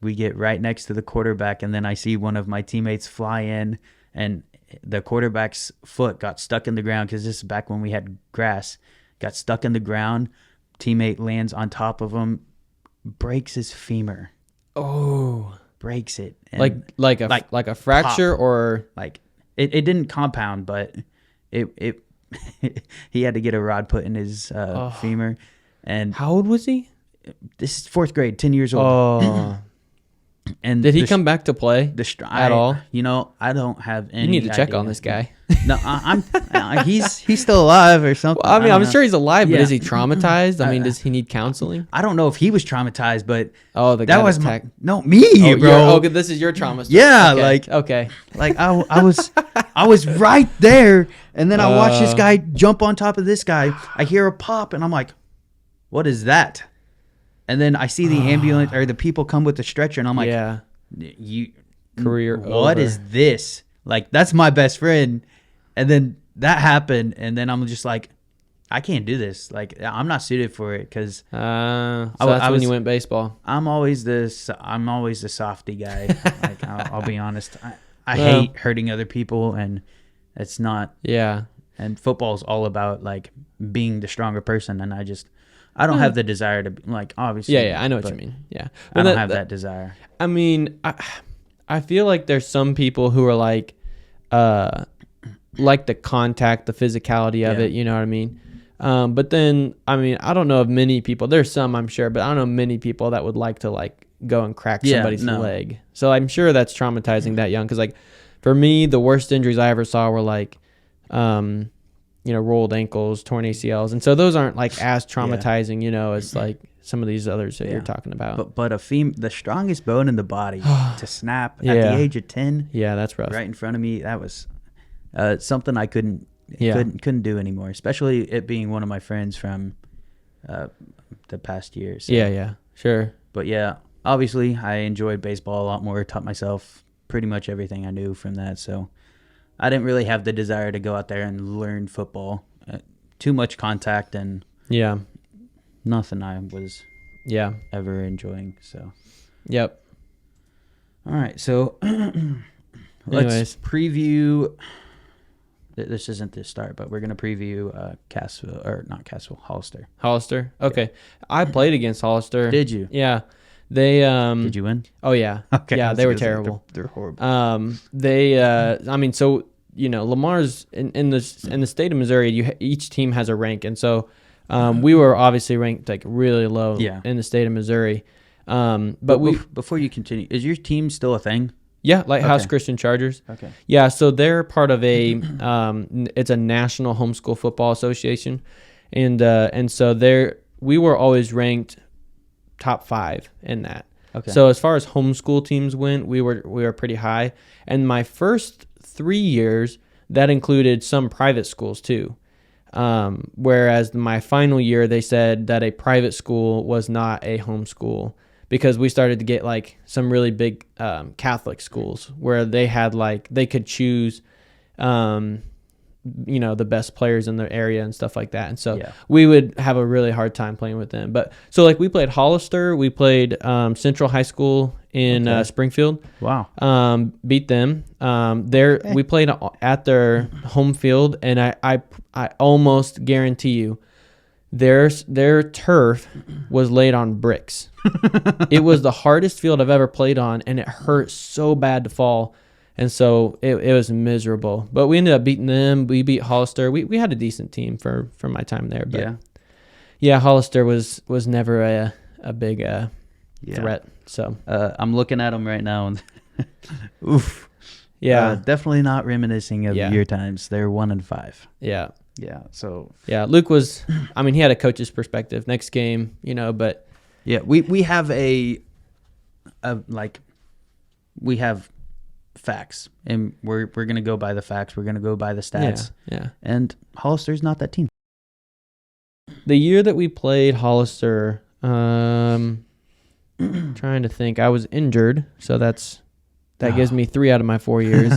we get right next to the quarterback, and then I see one of my teammates fly in, and the quarterback's foot got stuck in the ground because this is back when we had grass. Got stuck in the ground. Teammate lands on top of him, breaks his femur. Oh, breaks it. And like a fracture pop. Or like it didn't compound, but it he had to get a rod put in his femur. And how old was he? This is fourth grade, 10 years old. Oh. And did he come back to play at all? I don't have any. You need to check idea. on this guy. No, he's still alive or something. Well, I mean, I'm sure he's alive, but is he traumatized? I mean, does he need counseling? I don't know if he was traumatized, but the guy that was me, bro. Okay, this is your trauma story. Yeah, okay. Like I was right there, and then I watched this guy jump on top of this guy. I hear a pop, and I'm like, "What is that?" And then I see the ambulance or the people come with the stretcher, and I'm like, career what over. Is this? Like, that's my best friend. And then that happened, and then I'm just like, I can't do this. Like, I'm not suited for it because that's when you went baseball. I'm always the softy guy. Like, I'll be honest. I hate hurting other people, and it's not. Yeah. And football is all about like being the stronger person, and I don't have the desire to be, like, obviously. Yeah, I know what you mean. Yeah. I don't have that desire. I mean, I feel like there's some people who are like the contact, the physicality of it, you know what I mean? But then, I mean, I don't know of many people. There's some, I'm sure, but I don't know many people that would like to like go and crack somebody's leg. So I'm sure that's traumatizing that young. Because like for me, the worst injuries I ever saw were like, rolled ankles, torn ACLs. And so those aren't like as traumatizing, as like some of these others that you're talking about. But the strongest bone in the body to snap at the age of 10. Yeah, that's rough. Right in front of me. That was something I couldn't do anymore, especially it being one of my friends from the past years. So. Yeah, sure. But yeah, obviously I enjoyed baseball a lot more, taught myself pretty much everything I knew from that. So I didn't really have the desire to go out there and learn football. Too much contact and nothing I was ever enjoying. So yep. All right, so let's preview. This isn't the start, but we're gonna preview Hollister. Hollister. Okay, I played against Hollister. Did you? Yeah. They Did you win? Oh yeah. Okay. Yeah, they were terrible. They're horrible. So Lamar's in the state of Missouri. Each team has a rank, and so we were obviously ranked like really low in the state of Missouri. But before you continue, is your team still a thing? Yeah, Lighthouse Christian Chargers. Okay. Yeah, so they're part of a it's a National Homeschool Football Association, and so we were always ranked top 5 in that. Okay. So as far as homeschool teams went, we were pretty high. And my first 3 years, that included some private schools too. Whereas my final year, they said that a private school was not a homeschool, because we started to get like some really big Catholic schools where they had they could choose, the best players in their area and stuff like that. And so we would have a really hard time playing with them. But so we played Hollister, we played Central High School in Springfield. Wow. Beat them. We played at their home field, and I almost guarantee you their turf was laid on bricks. It was the hardest field I've ever played on, and it hurt so bad to fall. And so it was miserable. But we ended up beating them. We beat Hollister. We had a decent team for my time there. But yeah, Hollister was never a big threat. So I'm looking at them right now, and oof. Yeah. Definitely not reminiscing of your times. They're 1-5. Yeah. Yeah. So yeah, Luke was. I mean, he had a coach's perspective. Next game, but yeah, we have we have facts, and we're gonna go by the facts. We're gonna go by the stats. Yeah. And Hollister's not that team. The year that we played Hollister, trying to think, I was injured, so that gives me 3 out of my 4 years.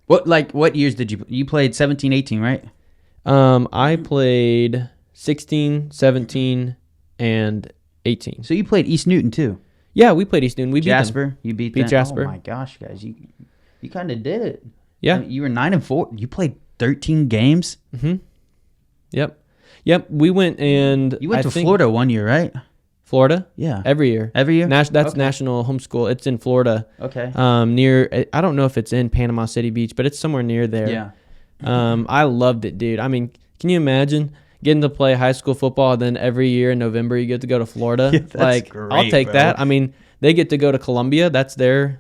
What years did you played 17, 18, right? I played 16, 17, and 18. So you played East Newton too. Yeah, we played East Newton. We beat Jasper. them. You beat Jasper. Oh my gosh, guys, you kind of did it. Yeah, I mean, you were 9-4. You played 13 games. Mm-hmm. Yep. We went and you went to Florida one year, right? Florida. Yeah. Every year. That's National Homeschool. It's in Florida. Okay. Near. I don't know if it's in Panama City Beach, but it's somewhere near there. Yeah. I loved it, dude. I mean, can you imagine getting to play high school football, then every year in November you get to go to Florida? Yeah, that's great, I'll take bro. that. I mean, they get to go to Columbia. That's their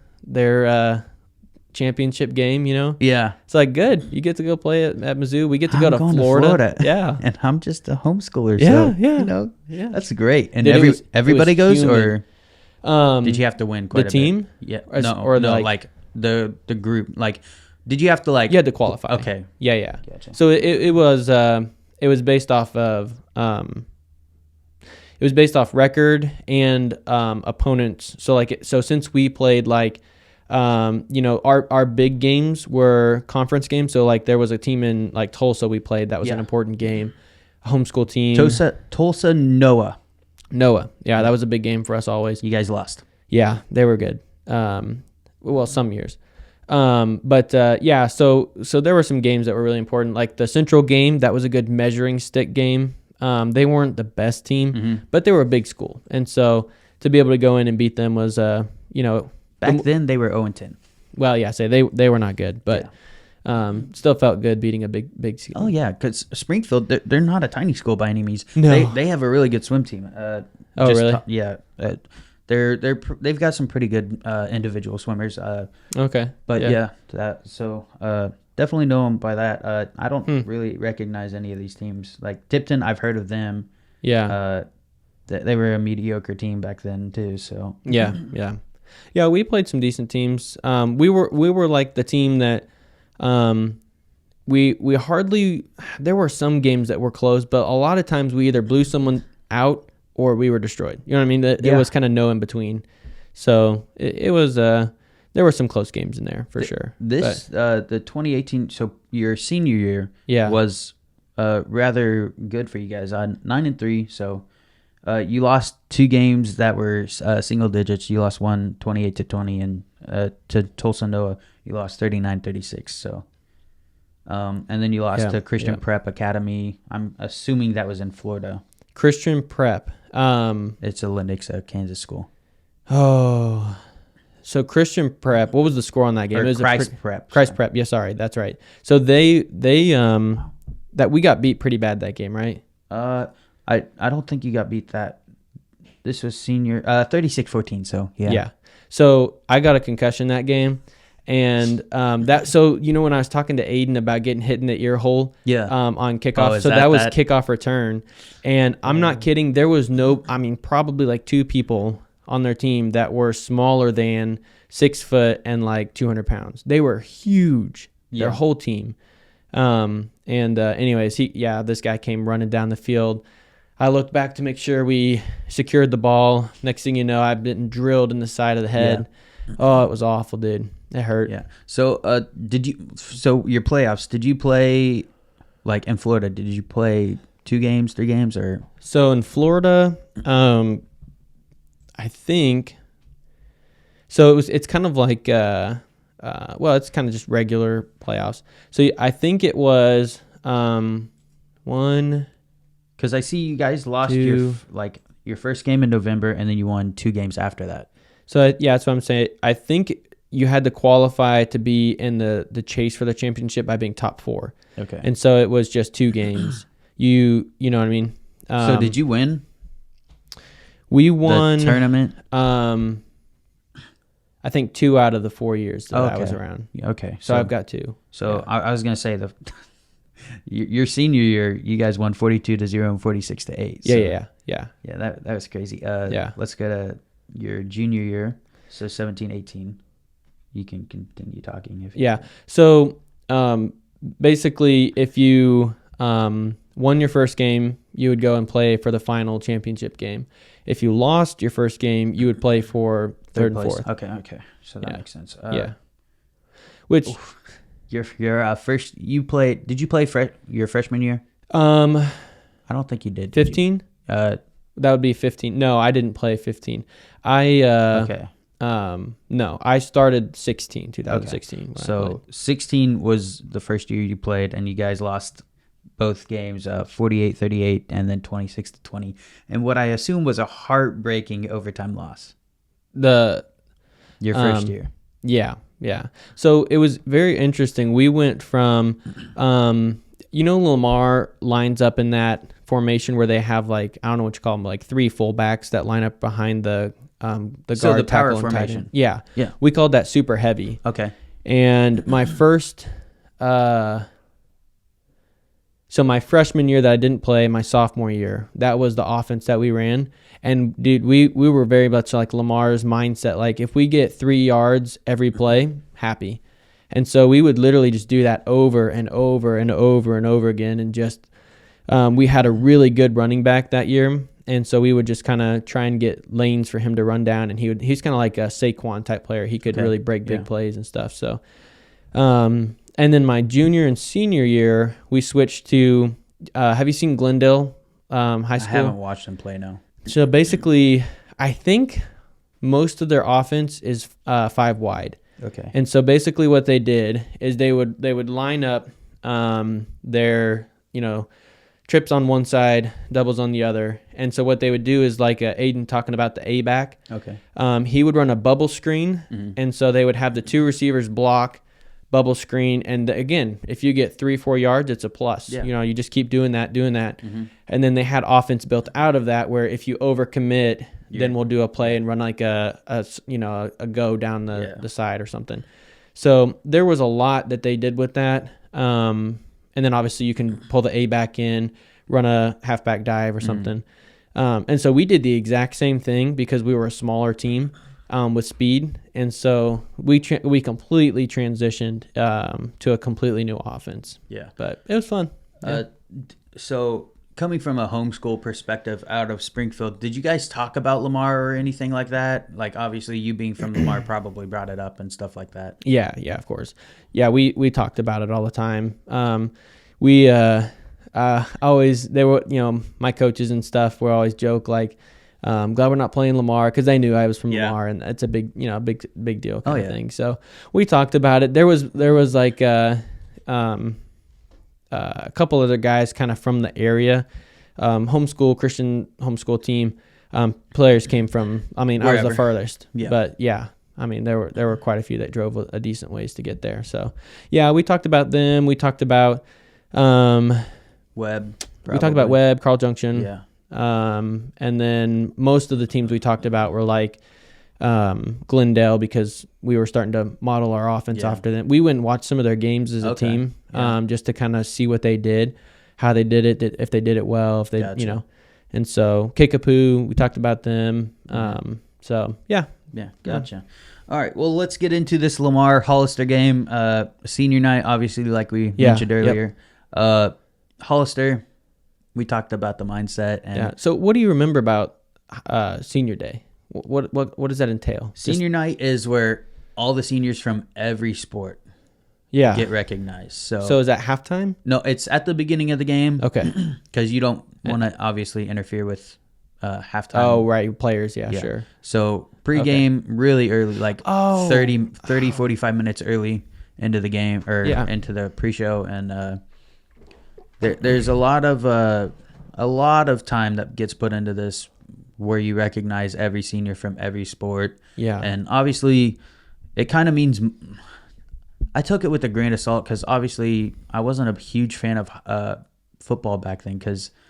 championship game, Yeah. It's good. You get to go play at Mizzou. We get to I'm go to going Florida. To Florida. Yeah. And I'm just a homeschooler. Yeah, so, yeah. That's great. And Dude, everybody goes, humid. or did you have to win quite the team? Yeah. The group. Did you have to You had to qualify. Okay. Yeah. Gotcha. So it was based off of it was based off record and opponents. So since we played our big games were conference games. So there was a team in Tulsa we played that was an important game, a homeschool team. Tulsa Noah. Yeah, that was a big game for us always. You guys lost. Yeah, they were good. Some years. So there were some games that were really important. Like the Central game, that was a good measuring stick game. They weren't the best team, but they were a big school. And so to be able to go in and beat them was, Back then they were 0-10. Well, yeah, they were not good, but still felt good beating a big school. Oh yeah, because Springfield, they're not a tiny school by any means. No. They have a really good swim team. Really? Yeah. They've got some pretty good individual swimmers. Okay. But definitely know them by that. I don't really recognize any of these teams. Like Tipton, I've heard of them. Yeah. They were a mediocre team back then too. So yeah. We played some decent teams. We were like the team that we hardly. There were some games that were close, but a lot of times we either blew someone out or we were destroyed. You know what I mean? It was kind of no in between. So it was. There were some close games in there for sure. The 2018. So your senior year. Was rather good for you guys. 9-3. So. You lost 2 games that were single digits. You lost one 28-20, and to Tulsa Noah, you lost 39-36. So, and then you lost to Christian Prep Academy. I'm assuming that was in Florida. Christian Prep. It's a Lenexa, Kansas school. Oh, So Christian Prep, what was the score on that game? Or It was Christ Prep. Christ Prep. Yeah, sorry, that's right. So they that we got beat pretty bad that game, right? I don't think you got beat that. This was senior 36-14. So yeah. Yeah. So I got a concussion that game, and that. So when I was talking to Aiden about getting hit in the ear hole, on kickoff. Is so that was that? Kickoff return, and I'm not kidding. There was probably like 2 people on their team that were smaller than 6 foot and like 200 pounds. They were huge. Their whole team. Anyways, this guy came running down the field. I looked back to make sure we secured the ball. Next thing you know, I've been drilled in the side of the head. Yeah. Oh, it was awful, dude. It hurt. Yeah. So, your playoffs, did you play, like in Florida, did you play 2 games, 3 games, or? So in Florida, I think, so it's kind of like, it's kind of just regular playoffs. So I think it was, 1, because I see you guys lost your first game in November, and then you won 2 games after that. So that's what I'm saying. I think you had to qualify to be in the chase for the championship by being top 4. Okay. And so it was just 2 games. You know what I mean? So did you win? We won the tournament. I think 2 out of the 4 years that I was around. Okay. So I've got 2. So yeah. I was gonna say your senior year, you guys won 42-0 and 46-8. So Yeah. Yeah, that was crazy. Let's go to your junior year. So 17-18. You can continue talking if you Yeah. So basically, if you won your first game, you would go and play for the final championship game. If you lost your first game, you would play for third and fourth. Okay. So that makes sense. Which your first you played? Did you play your freshman year? I don't think you did. 15. That would be 15. No, I didn't play 15. No, I started 2016. Okay. So 16 was the first year you played, and you guys lost both games, 48-38 and then 26-20, and what I assume was a heartbreaking overtime loss. Your first year. Yeah. So it was very interesting. We went from, Lamar lines up in that formation where they have I don't know what you call them, 3 fullbacks that line up behind the guard, the power tackle, formation. And tight end. Yeah. We called that super heavy. Okay. And my first, so my freshman year that I didn't play, my sophomore year, that was the offense that we ran. And dude, we were very much like Lamar's mindset. If we get 3 yards every play, happy. And so we would literally just do that over and over and over and over again. And just, we had a really good running back that year. And so we would just kind of try and get lanes for him to run down. And he's kind of like a Saquon type player. He could really break big plays and stuff. So, and then my junior and senior year, we switched to, have you seen Glendale High School? I haven't watched them play, no. So basically, I think most of their offense is 5 wide. Okay. And so basically what they did is they would line up their, trips on one side, doubles on the other. And so what they would do is Aiden talking about the A-back. Okay. He would run a bubble screen. Mm-hmm. And so they would have the 2 receivers block, bubble screen. And again, if you get 3-4 yards, it's a plus. Yeah. You just keep doing that. Mm-hmm. And then they had offense built out of that where if you overcommit, then we'll do a play and run a go down the side or something. So there was a lot that they did with that. And then obviously you can pull the A back in, run a halfback dive or something. And so we did the exact same thing because we were a smaller team with speed. And so we completely transitioned to a completely new offense. Yeah. But it was fun. Yeah. So coming from a homeschool perspective out of Springfield, did you guys talk about Lamar or anything like that? Obviously you being from Lamar probably brought it up and stuff like that. Yeah, of course. Yeah, we talked about it all the time. We always, my coaches and stuff were always joke glad we're not playing Lamar because they knew I was from Lamar and it's a big, big deal kind of thing. So we talked about it. There was a couple other guys kind of from the area, Christian homeschool team. Players came from, I was the farthest, but I mean, there were quite a few that drove a decent ways to get there. So, yeah, we talked about them. We talked about Webb. We talked about Webb, Carl Junction. Yeah. And then most of the teams we talked about were like Glendale, because we were starting to model our offense after them. We went and watched some of their games as a team, just to kind of see what they did, how they did it, if they did it well, if they, And so Kickapoo, we talked about them. So yeah. Yeah, gotcha. All right, well, let's get into this Lamar Hollister game. Senior night, obviously, like we mentioned earlier. Hollister, we talked about the mindset. And So what do you remember about senior day? What does that entail? Senior night is where all the seniors from every sport get recognized. So is that halftime? No, it's at the beginning of the game. Okay. Because you don't want to obviously interfere with halftime. Oh, right. Players, sure. So pregame really early, like 30, 45 minutes early into the game or into the pre-show. And there's a lot of time that gets put into this where you recognize every senior from every sport. Yeah. And obviously it kind of means – I took it with a grain of salt because obviously I wasn't a huge fan of football back then because –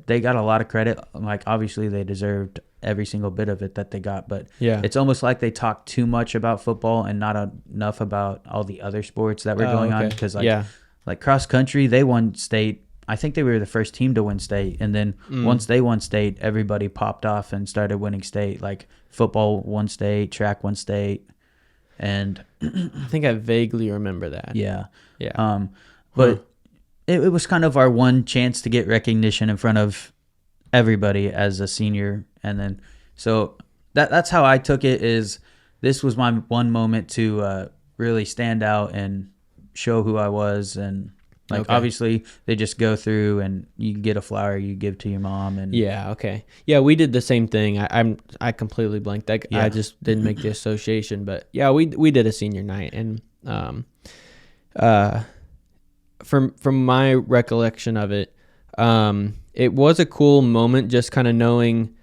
they got a lot of credit. Like, obviously, they deserved every single bit of it that they got. But it's almost like they talked too much about football and not enough about all the other sports that were going on. Because, like cross country, they won state. I think they were the first team to win state. And then once they won state, everybody popped off and started winning state. Like, football won state, track won state. And I think I vaguely remember that. Yeah. But it was kind of our one chance to get recognition in front of everybody as a senior. And then, so that's how I took it, is this was my one moment to really stand out and show who I was. And obviously they just go through and you get a flower you give to your mom. And we did the same thing. I completely blanked. I just didn't make the association, but we did a senior night. And, from my recollection of it, it was a cool moment, just kind of knowing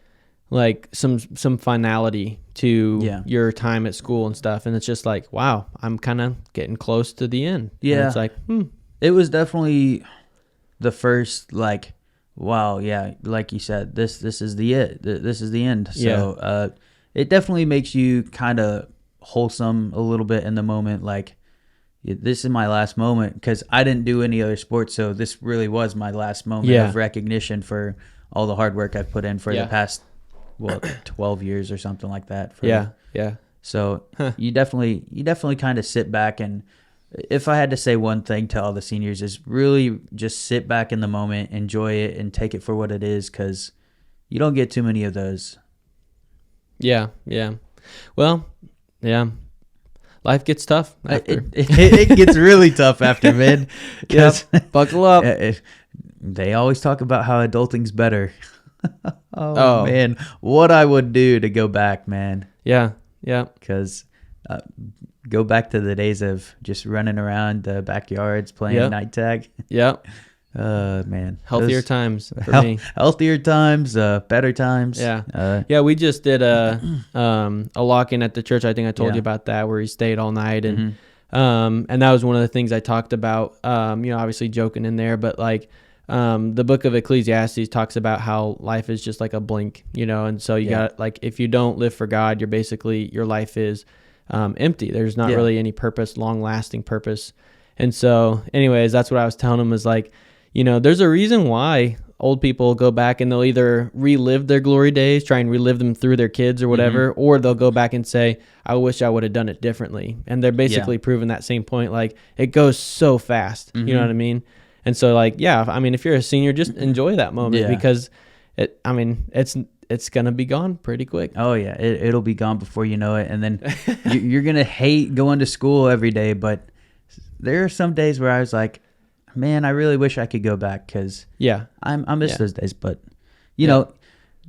like some finality to your time at school and stuff. And it's just like, wow, I'm kind of getting close to the end. Yeah. And it's like, It was definitely the first, like, wow, yeah, like you said, this is the it. This is the end. So it definitely makes you kind of wholesome a little bit in the moment, like, this is my last moment, because I didn't do any other sports, so this really was my last moment of recognition for all the hard work I've put in for the past 12 years or something like that. So you definitely kind of sit back, and if I had to say one thing to all the seniors, is really just sit back in the moment, enjoy it, and take it for what it is, because you don't get too many of those. Well, life gets tough after. It gets really tough after, man. Buckle up. They always talk about how adulting's better. oh, man. What I would do to go back, man. Yeah. Because go back to the days of just running around the backyards playing night tag. Yep. Man. Healthier times for me. Healthier times, better times. Yeah. We just did a lock-in at the church. I think I told you about that, where he stayed all night. And and that was one of the things I talked about, obviously joking in there, but like the book of Ecclesiastes talks about how life is just like a blink, and so you got, like, if you don't live for God, your life is empty. There's not really any purpose, long-lasting purpose. And so anyways, that's what I was telling him, is like, there's a reason why old people go back and they'll either relive their glory days, try and relive them through their kids or whatever, or they'll go back and say, I wish I would have done it differently. And they're basically proving that same point. Like, it goes so fast, you know what I mean? And so, like, if you're a senior, just enjoy that moment because it's going to be gone pretty quick. Oh yeah. It'll be gone before you know it. And then you're going to hate going to school every day. But there are some days where I was like, man, I really wish I could go back, because I miss those days. But you know,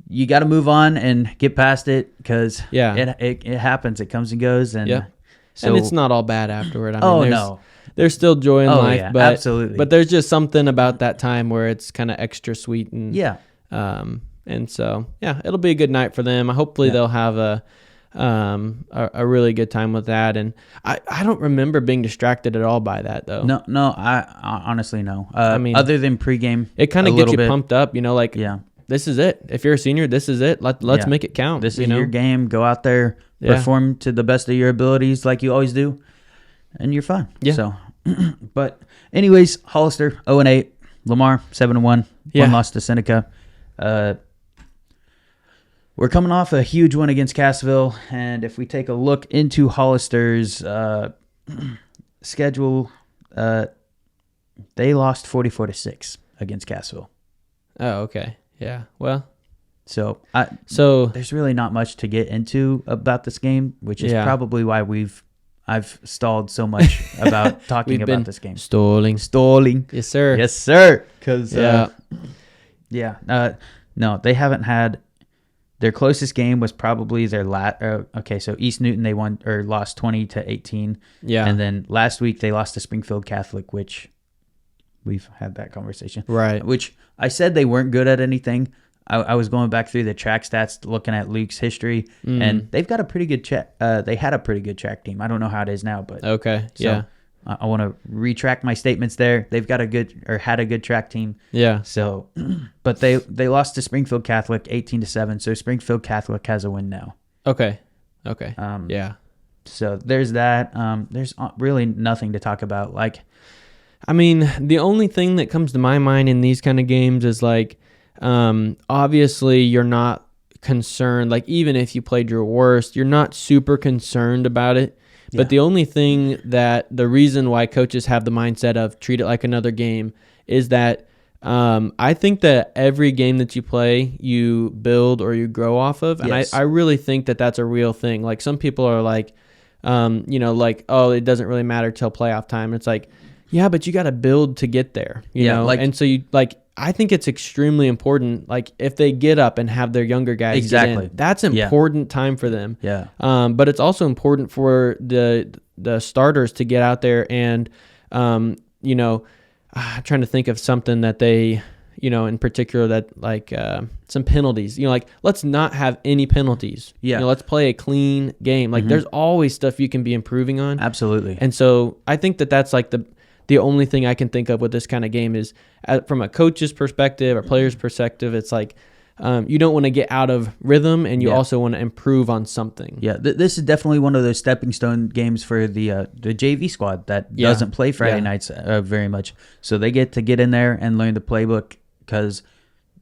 you got to move on and get past it, because it happens. It comes and goes, and and it's not all bad afterward. There's still joy in life, but absolutely. But there's just something about that time where it's kind of extra sweet, and and so it'll be a good night for them. Hopefully they'll have a really good time with that. And I don't remember being distracted at all by that though. No, I honestly no. I mean, other than pregame, it kind of gets you pumped up, like, yeah, this is it. If you're a senior, this is it. Let's make it count. This is your game. Go out there, perform to the best of your abilities like you always do, and you're fine. Yeah. So, but anyways, Hollister 0-8, Lamar 7-1, one loss to Seneca. We're coming off a huge win against Cassville, and if we take a look into Hollister's schedule, they lost 44-6 against Cassville. Oh, okay. Yeah. Well, so there's really not much to get into about this game, which is probably why I've stalled so much about talking about this game. Stalling. Yes, sir. Yes, sir. Because no, they haven't had. Their closest game was probably their so East Newton they won or lost 20-18. Yeah, and then last week they lost to Springfield Catholic, which we've had that conversation. Right. Which I said they weren't good at anything. I was going back through the track stats, looking at Luke's history, and they've got a pretty good track. They had a pretty good track team. I don't know how it is now, but okay, so I want to retract my statements there. They've got had a good track team. Yeah. So, but they lost to Springfield Catholic 18-7. So Springfield Catholic has a win now. Okay. Yeah. So there's that. There's really nothing to talk about. Like, I mean, the only thing that comes to my mind in these kind of games is like, obviously you're not concerned. Like, even if you played your worst, you're not super concerned about it. But the only thing the reason why coaches have the mindset of treat it like another game is that I think that every game that you play, you build or you grow off of. And I really think that that's a real thing. Like, some people are like, like, oh, it doesn't really matter till playoff time. It's like, yeah, but you got to build to get there, you know? And so I think it's extremely important. Like, if they get up and have their younger guys get in, that's important time for them. Yeah. But it's also important for the starters to get out there and, I'm trying to think of something that they, in particular that like some penalties. Like, let's not have any penalties. Yeah. Let's play a clean game. Like, there's always stuff you can be improving on. Absolutely. And so I think that that's like the only thing I can think of with this kind of game is from a coach's perspective or player's perspective, it's like you don't want to get out of rhythm, and you also want to improve on something. Yeah, this is definitely one of those stepping stone games for the JV squad that doesn't play Friday nights very much. So they get to get in there and learn the playbook because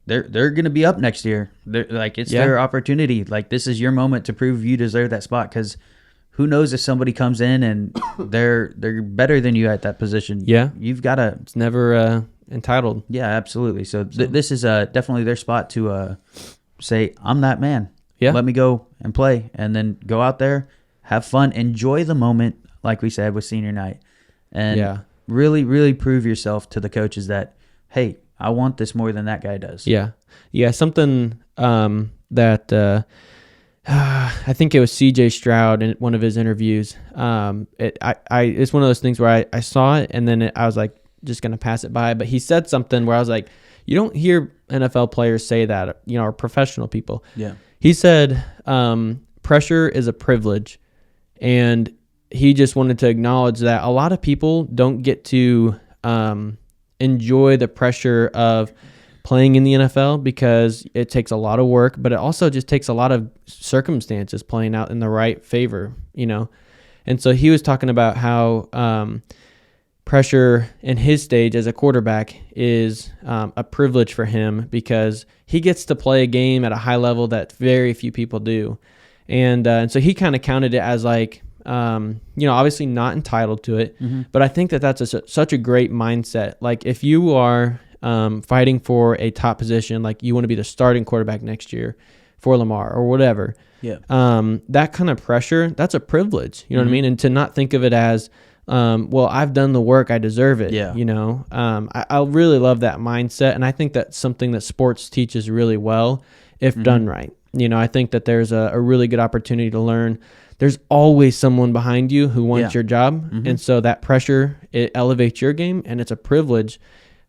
they're going to be up next year. It's their opportunity. Like, this is your moment to prove you deserve that spot because who knows if somebody comes in and they're better than you at that position. Yeah. You've got to... It's never entitled. Yeah, absolutely. So this is definitely their spot to say, I'm that man. Yeah. Let me go and play, and then go out there, have fun, enjoy the moment, like we said with senior night, and really, really prove yourself to the coaches that, hey, I want this more than that guy does. Yeah. Yeah, something that... I think it was CJ Stroud in one of his interviews. It's one of those things where I saw it and then I was like, just going to pass it by. But he said something where I was like, you don't hear NFL players say that, or professional people. Yeah. He said, pressure is a privilege. And he just wanted to acknowledge that a lot of people don't get to enjoy the pressure of playing in the NFL because it takes a lot of work, but it also just takes a lot of circumstances playing out in the right favor, And so he was talking about how pressure in his stage as a quarterback is a privilege for him because he gets to play a game at a high level that very few people do. And so he kind of counted it as like, obviously not entitled to it, but I think that that's such a great mindset. Like, if you are fighting for a top position, like you want to be the starting quarterback next year for Lamar or whatever. Yeah. That kind of pressure, that's a privilege. You know what I mean? And to not think of it as, well, I've done the work, I deserve it. Yeah. I really love that mindset. And I think that's something that sports teaches really well if done right. I think that there's a really good opportunity to learn. There's always someone behind you who wants your job. And so that pressure, it elevates your game, and it's a privilege.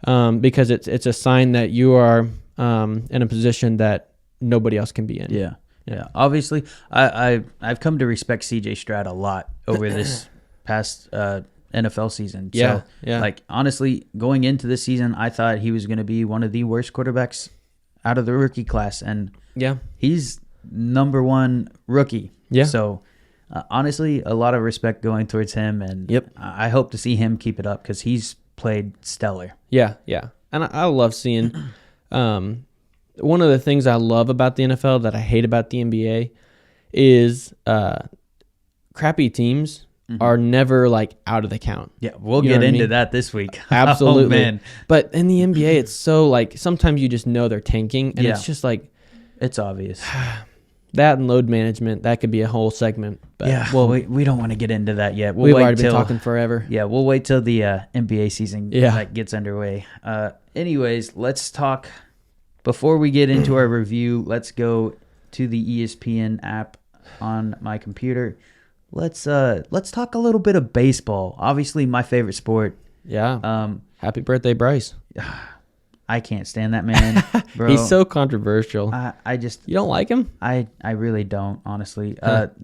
Because it's a sign that you are in a position that nobody else can be in. Yeah. Yeah. Obviously, I've come to respect CJ Stroud a lot over this past NFL season. Yeah, So, yeah. like, honestly, going into this season, I thought he was going to be one of the worst quarterbacks out of the rookie class, and Yeah. he's number one rookie. Yeah. So, honestly, a lot of respect going towards him, and Yep. I hope to see him keep it up because he's played stellar. Yeah, yeah. And I love seeing one of the things I love about the NFL that I hate about the NBA is crappy teams are never like out of the count. Yeah, we'll You know get what I into mean? that this week. Absolutely. Oh, man. But in the NBA, it's so like sometimes you just know they're tanking, and Yeah. it's just like It's obvious. that and load management. That could be a whole segment. But Yeah, well, we don't want to get into that yet. We'll we've wait already till, been talking forever. Yeah, we'll wait till the NBA season Yeah. gets underway. Anyways, let's talk. Before we get into our review, let's go to the ESPN app on my computer. Let's talk a little bit of baseball. Obviously, my favorite sport. Yeah. Happy birthday, Bryce. I can't stand that man, bro. He's so controversial. I just You don't like him? I really don't, honestly.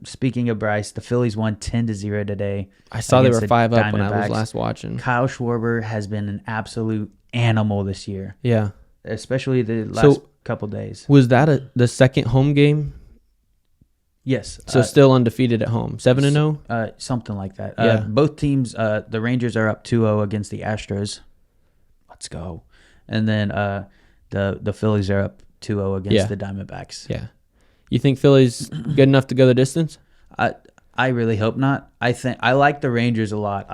Speaking of Bryce, the Phillies won 10-0 today. I saw they against were the 5-up when I was Diamondbacks. last watching. Kyle Schwarber has been an absolute animal this year, Yeah. especially the last So- couple days. Was that the second home game? Yes. So still undefeated at home. 7-0? Something like that. Yeah. Both teams, the Rangers are up 2-0 against the Astros. Let's go. And then the Phillies are up 2-0 against Yeah. the Diamondbacks. Yeah. You think Philly's good enough to go the distance? I really hope not. I like the Rangers a lot.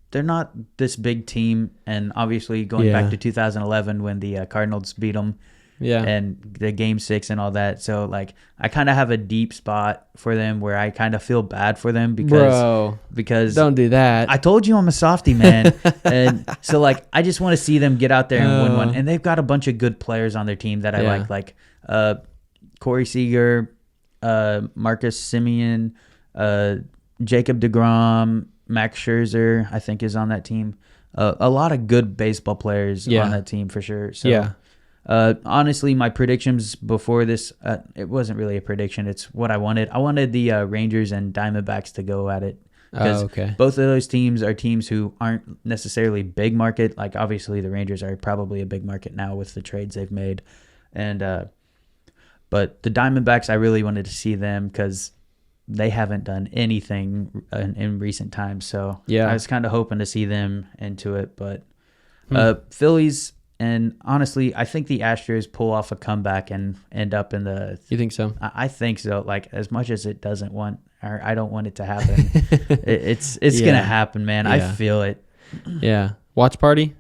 They're not this big team, and obviously going Yeah. back to 2011 when the Cardinals beat them. Yeah. And the game 6 and all that. So like I kind of have a deep spot for them where I kind of feel bad for them because Don't do that. I told you I'm a softie, man. And so like I just want to see them get out there and win one. And they've got a bunch of good players on their team that I Yeah. like Corey Seager, Marcus Simeon, Jacob deGrom, Max Scherzer, I think is on that team. A lot of good baseball players Yeah. on that team for sure. So Yeah. honestly, my predictions before this, it wasn't really a prediction. It's what I wanted. I wanted the Rangers and Diamondbacks to go at it. Because okay. both of those teams are teams who aren't necessarily big market. Like, obviously, the Rangers are probably a big market now with the trades they've made. And but the Diamondbacks, I really wanted to see them because they haven't done anything in recent times. So Yeah. I was kind of hoping to see them into it. But Phillies... And honestly, I think the Astros pull off a comeback and end up in the. You think so? I think so. Like as much as it doesn't want, or I don't want it to happen, it's Yeah. gonna happen, man. I Yeah. feel it Yeah. Watch party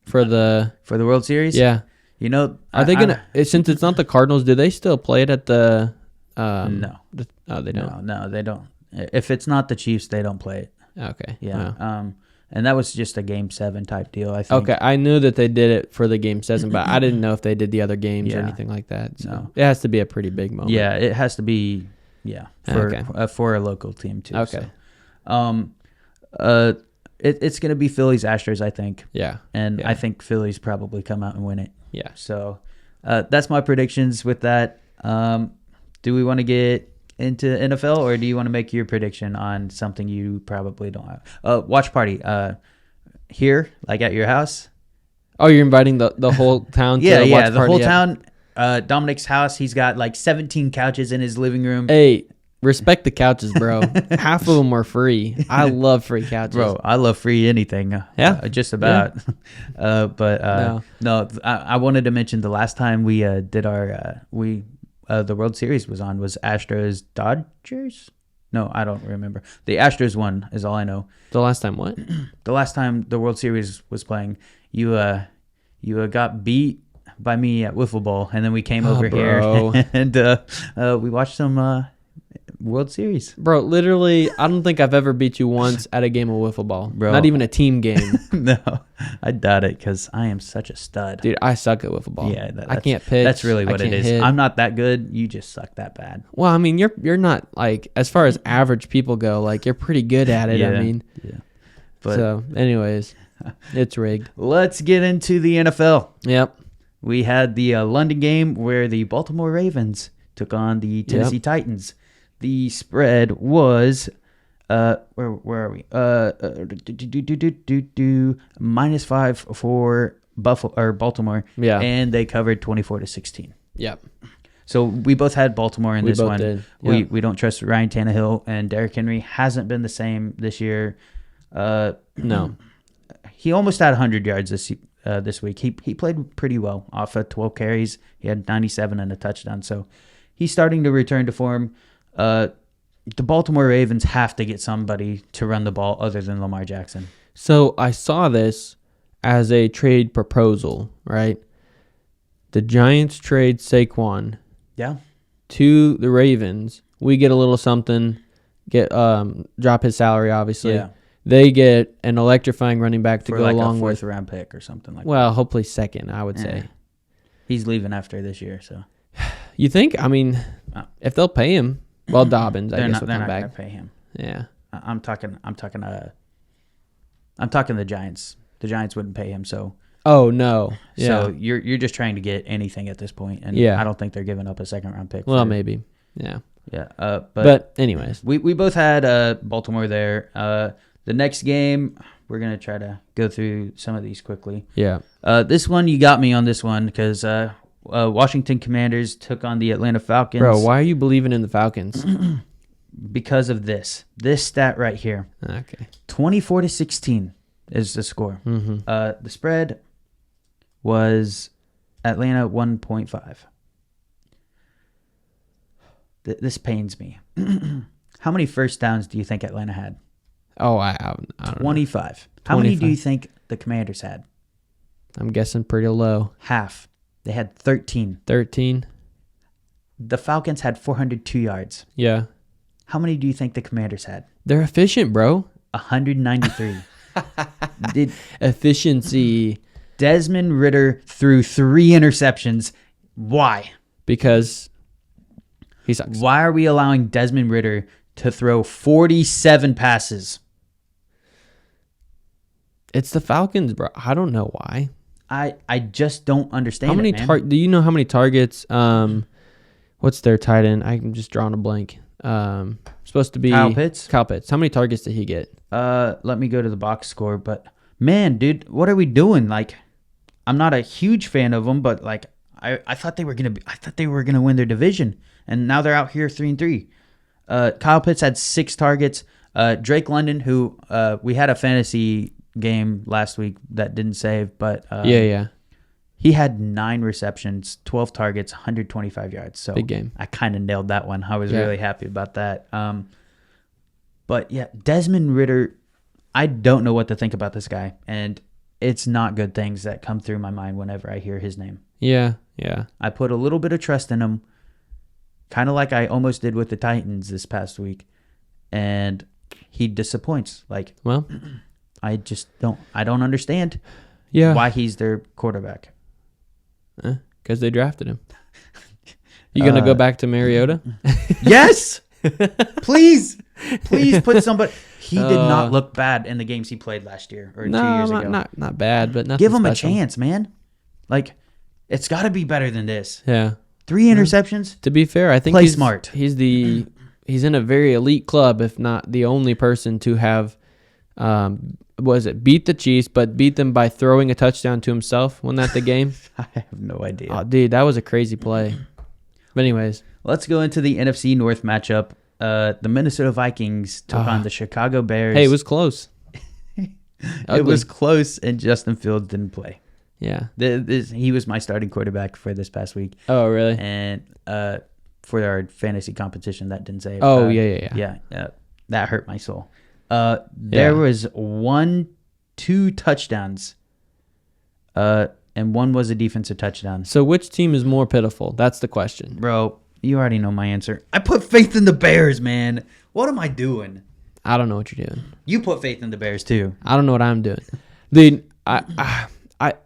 for the for the World Series. Yeah. You know, Are they gonna since it's not the Cardinals? Do they still play it at the? No, They don't. no, they don't. If it's not the Chiefs, they don't play it. Okay. Yeah. Wow. And that was just a Game 7 type deal. I think. Okay, I knew that they did it for the Game 7, but I didn't know if they did the other games or Yeah. anything like that. So No. it has to be a pretty big moment. Yeah, it has to be. Yeah, Okay. For a local team too. Okay. So. It's gonna be Phillies Astros, I think. Yeah. And Yeah. I think Phillies probably come out and win it. Yeah. So that's my predictions with that. Do we want to get into NFL or do you want to make your prediction on something you probably don't have? Watch party here, like at your house? Oh, you're inviting the whole town to Yeah, a watch yeah, the party whole at- town. Dominic's house, he's got like 17 couches in his living room. Hey, respect the couches, bro. Half of them are free. I love free couches. Bro, I love free anything. Yeah? Just about. No. No, I wanted to mention the last time we did our the World Series was Astros Dodgers. No, I don't remember. The Astros won is all I know. The last time what? The last time the World Series was playing, you got beat by me at wiffle ball, and then we came over bro. here and we watched some World Series. Bro, literally, I don't think I've ever beat you once at a game of wiffle ball. Bro. Not even a team game. No, I doubt it because I am such a stud. Dude, I suck at wiffle ball. Yeah, I can't pitch. That's really what I it can't is. hit. I'm not that good. You just suck that bad. Well, I mean, you're not like as far as average people go, like you're pretty good at it. Yeah. I mean, Yeah. But so anyways, it's rigged. let's get into the NFL. Yep. We had the London game where the Baltimore Ravens took on the Tennessee Titans. The spread was where are we? -5 for Baltimore. Yeah. And they covered 24-16. Yep. So we both had Baltimore in this both one. did. We don't trust Ryan Tannehill, and Derrick Henry hasn't been the same this year. No. He almost had 100 yards this week. He played pretty well off of 12 carries. He had 97 and a touchdown. So he's starting to return to form. The Baltimore Ravens have to get somebody to run the ball other than Lamar Jackson. So I saw this as a trade proposal, right? The Giants trade Saquon to the Ravens. We get a little something, drop his salary, obviously. Yeah. They get an electrifying running back to For go like along a with. fourth-round pick or something like that. Well, hopefully second, I would say. He's leaving after this year, so. You think? I mean, if they'll pay him, well, Dobbins, I guess, will they're come not back. Gonna pay him. Yeah. I'm talking the Giants. The Giants wouldn't pay him, so. Oh no. Yeah. So you're just trying to get anything at this point, and I don't think they're giving up a second-round pick. Well, maybe. Yeah. Yeah. But anyways, we both had Baltimore there. The next game, we're gonna try to go through some of these quickly. Yeah. This one, you got me on this one because Washington Commanders took on the Atlanta Falcons. Bro, why are you believing in the Falcons? Because of this stat right here. Okay. 24-16 is the score. Mm-hmm. The spread was Atlanta 1.5. This pains me. How many first downs do you think Atlanta had? Oh, I don't know. 25. How many do you think the Commanders had? I'm guessing pretty low. Half. They had 13. 13? The Falcons had 402 yards. Yeah. How many do you think the Commanders had? They're efficient, bro. 193. Efficiency. Desmond Ridder threw 3 interceptions. Why? Because he sucks. Why are we allowing Desmond Ridder to throw 47 passes? It's the Falcons, bro. I don't know why. I just don't understand. How many do you know how many targets? What's their tight end? I'm just drawing a blank. Supposed to be Kyle Pitts. How many targets did he get? Let me go to the box score. But man, dude, what are we doing? Like, I'm not a huge fan of them, but like, I thought they were gonna win their division, and now they're out here 3-3. Kyle Pitts had 6 targets. Drake London, who we had a fantasy game last week that didn't save, but he had 9 receptions, 12 targets, 125 yards. So big game. I kind of nailed that one. I was really happy about that. But yeah, Desmond Ridder, I don't know what to think about this guy, and it's not good things that come through my mind whenever I hear his name. Yeah. I put a little bit of trust in him, kind of like I almost did with the Titans this past week, and he disappoints. Like, well, I don't understand why he's their quarterback. Because they drafted him. You gonna go back to Mariota? Yes, please put somebody. He did not look bad in the games he played last year or 2 years ago. Not bad, but nothing Give him special. a chance, man. Like, it's got to be better than this. Yeah. 3 interceptions. To be fair, I think Play he's smart. He's in a very elite club, if not the only person to have, beat the Chiefs, but beat them by throwing a touchdown to himself. Wasn't that the game? I have no idea. Oh, dude, that was a crazy play. But anyways, let's go into the NFC North matchup. The Minnesota Vikings took on the Chicago Bears. Hey, it was close. It was close, and Justin Fields didn't play. Yeah. He was my starting quarterback for this past week. Oh, really? And for our fantasy competition, that didn't save. Oh, yeah. That hurt my soul. There was 2 touchdowns, and one was a defensive touchdown. So which team is more pitiful? That's the question. Bro, you already know my answer. I put faith in the Bears, man. What am I doing? I don't know what you're doing. You put faith in the Bears, too. I don't know what I'm doing. Dude, I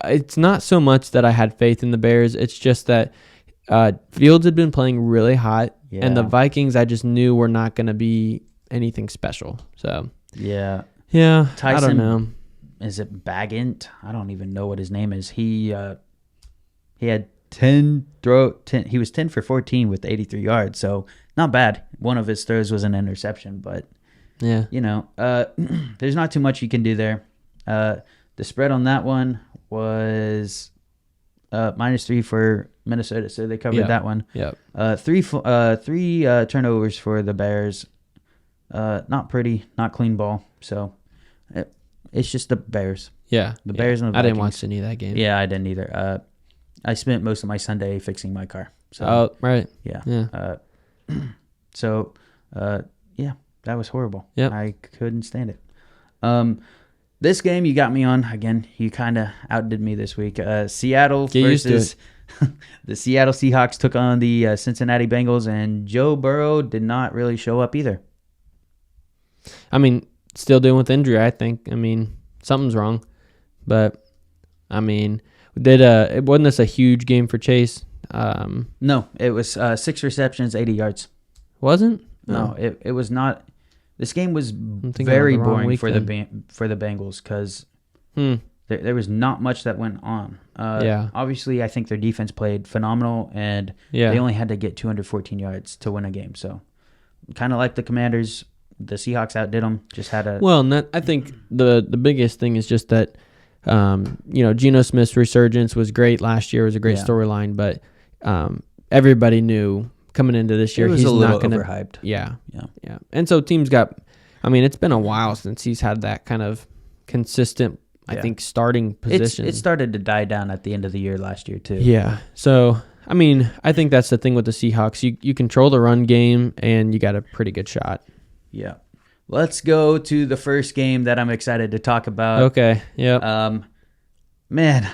it's not so much that I had faith in the Bears. It's just that Fields had been playing really hot, and the Vikings I just knew were not going to be anything special. So yeah, Tyson, I don't know. Is it Bagant? I don't even know what his name is. He had 10. He was 10 for 14 with 83 yards, so not bad. One of his throws was an interception, but Yeah. There's not too much you can do there. The spread on that one was -3 for Minnesota, so they covered that one. Yep. Three turnovers for the Bears. Not pretty, not clean ball. So it's just the Bears. Yeah. The Bears and the I didn't Vikings. watch any of that game. Yeah, I didn't either. I spent most of my Sunday fixing my car. So Oh, right. yeah. Yeah. So that was horrible. Yep. I couldn't stand it. This game you got me on again. You kind of outdid me this week. Seattle Get used to versus the Seattle Seahawks took on the Cincinnati Bengals, and Joe Burrow did not really show up either. I mean, still dealing with injury, I think. I mean, something's wrong. But, I mean, it wasn't this a huge game for Chase? No, it was 6 receptions, 80 yards. Wasn't? No, it was not. This game was thinking very of the wrong boring week for then. the Bengals because Hmm. there was not much that went on. Yeah. Obviously, I think their defense played phenomenal, and Yeah. they only had to get 214 yards to win a game. So, kind of like the Commanders, the Seahawks outdid them. Just had a Well, and I think the biggest thing is just that, Geno Smith's resurgence was great last year. It was a great Yeah. storyline, but everybody knew coming into this year it was he's a little not going to. overhyped. Yeah, Yeah. yeah. And so teams got. I mean, it's been a while since he's had that kind of consistent. I Yeah. think starting position. It started to die down at the end of the year last year too. Yeah. So I mean, I think that's the thing with the Seahawks. You control the run game, and you got a pretty good shot. Yeah. Let's go to the first game that I'm excited to talk about. Okay. Yeah. Man,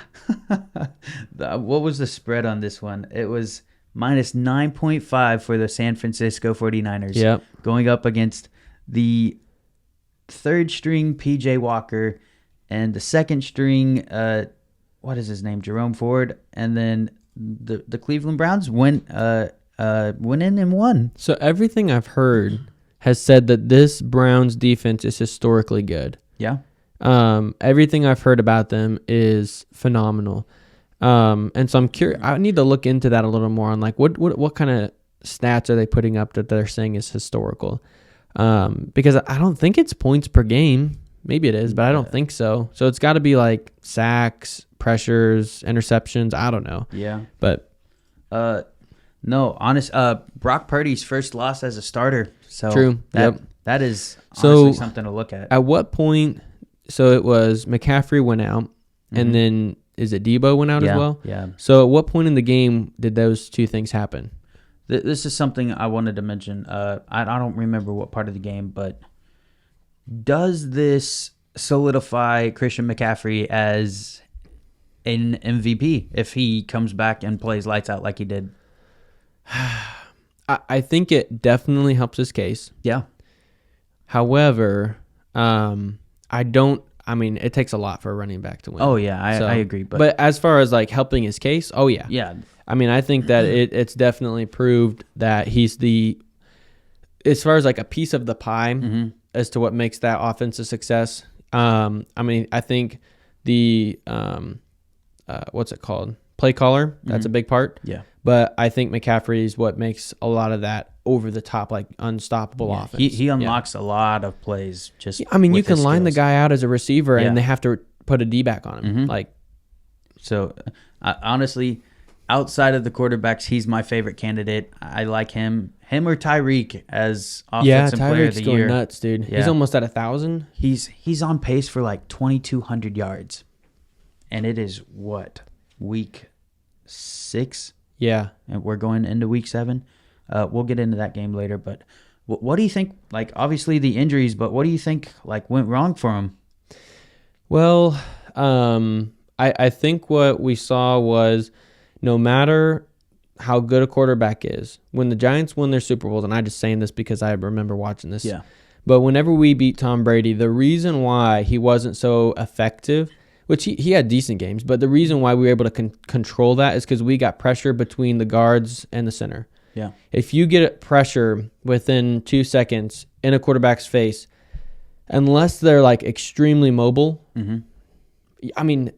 what was the spread on this one? It was -9.5 for the San Francisco 49ers. Yep. Going up against the third string PJ Walker and the second string, what is his name? Jerome Ford. And then the Cleveland Browns went in and won. So everything I've heard has said that this Browns defense is historically good. Yeah. Everything I've heard about them is phenomenal. And so I'm curious. I need to look into that a little more on like what kind of stats are they putting up that they're saying is historical? Because I don't think it's points per game. Maybe it is, but I don't think so. So it's got to be like sacks, pressures, interceptions. I don't know. Yeah. But no, honest. Brock Purdy's first loss as a starter. So True. Yep. That is So, honestly something to look at. at what point? So it was McCaffrey went out, and then is it Debo went out as well? Yeah. So at what point in the game did those two things happen? This is something I wanted to mention. I don't remember what part of the game, but does this solidify Christian McCaffrey as an MVP if he comes back and plays lights out like he did? I think it definitely helps his case. Yeah. However, I mean, it takes a lot for a running back to win. Oh, yeah, I agree. But as far as like helping his case, oh yeah. Yeah. I mean, I think that it's definitely proved that he's as far as like a piece of the pie as to what makes that offense a success. I mean, I think the, what's it called? Play caller, that's a big part. Yeah. But I think McCaffrey is what makes a lot of that over the top, like unstoppable offense. He unlocks a lot of plays. Just I mean, you with can his line the skills. guy out as a receiver, Yeah. and they have to put a D back on him. Like, So, honestly, outside of the quarterbacks, he's my favorite candidate. I like him or Tyreek as offensive player of Tyreek's the going year. nuts, dude. Yeah. He's almost at 1,000. He's on pace for like 2,200 yards, and it is week 6, Yeah. and we're going into week 7. We'll get into that game later, but what do you think? Like, obviously the injuries, but what do you think like went wrong for him? Well, I think what we saw was no matter how good a quarterback is, when the Giants won their Super Bowls, and I'm just saying this because I remember watching this. Yeah. But whenever we beat Tom Brady, the reason why he wasn't so effective, which he had decent games, but the reason why we were able to control that is because we got pressure between the guards and the center. Yeah. If you get pressure within 2 seconds in a quarterback's face, unless they're like extremely mobile, I mean,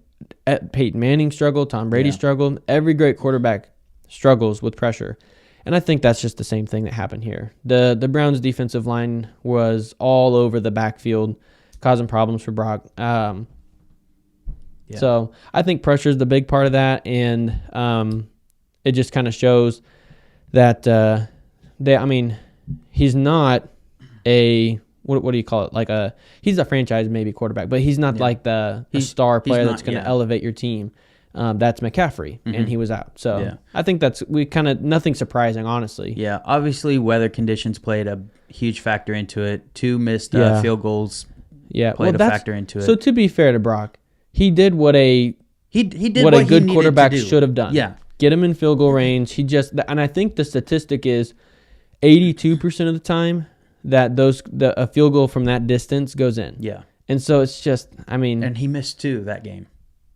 Peyton Manning struggled. Tom Brady Yeah. struggled. Every great quarterback struggles with pressure. And I think that's just the same thing that happened here. The Browns' defensive line was all over the backfield, causing problems for Brock. So I think pressure is the big part of that, and it just kind of shows that he's not a what do you call it? He's a franchise maybe quarterback, but he's not like the star player that's going to elevate your team. That's McCaffrey, and he was out. So I think nothing surprising, honestly. Yeah, obviously weather conditions played a huge factor into it. 2 missed field goals played a factor into it. So to be fair to Brock, he did what a good quarterback should have done. Yeah. Get him in field goal range. And I think the statistic is 82% of the time that a field goal from that distance goes in. Yeah. And so it's just, and he missed 2 that game.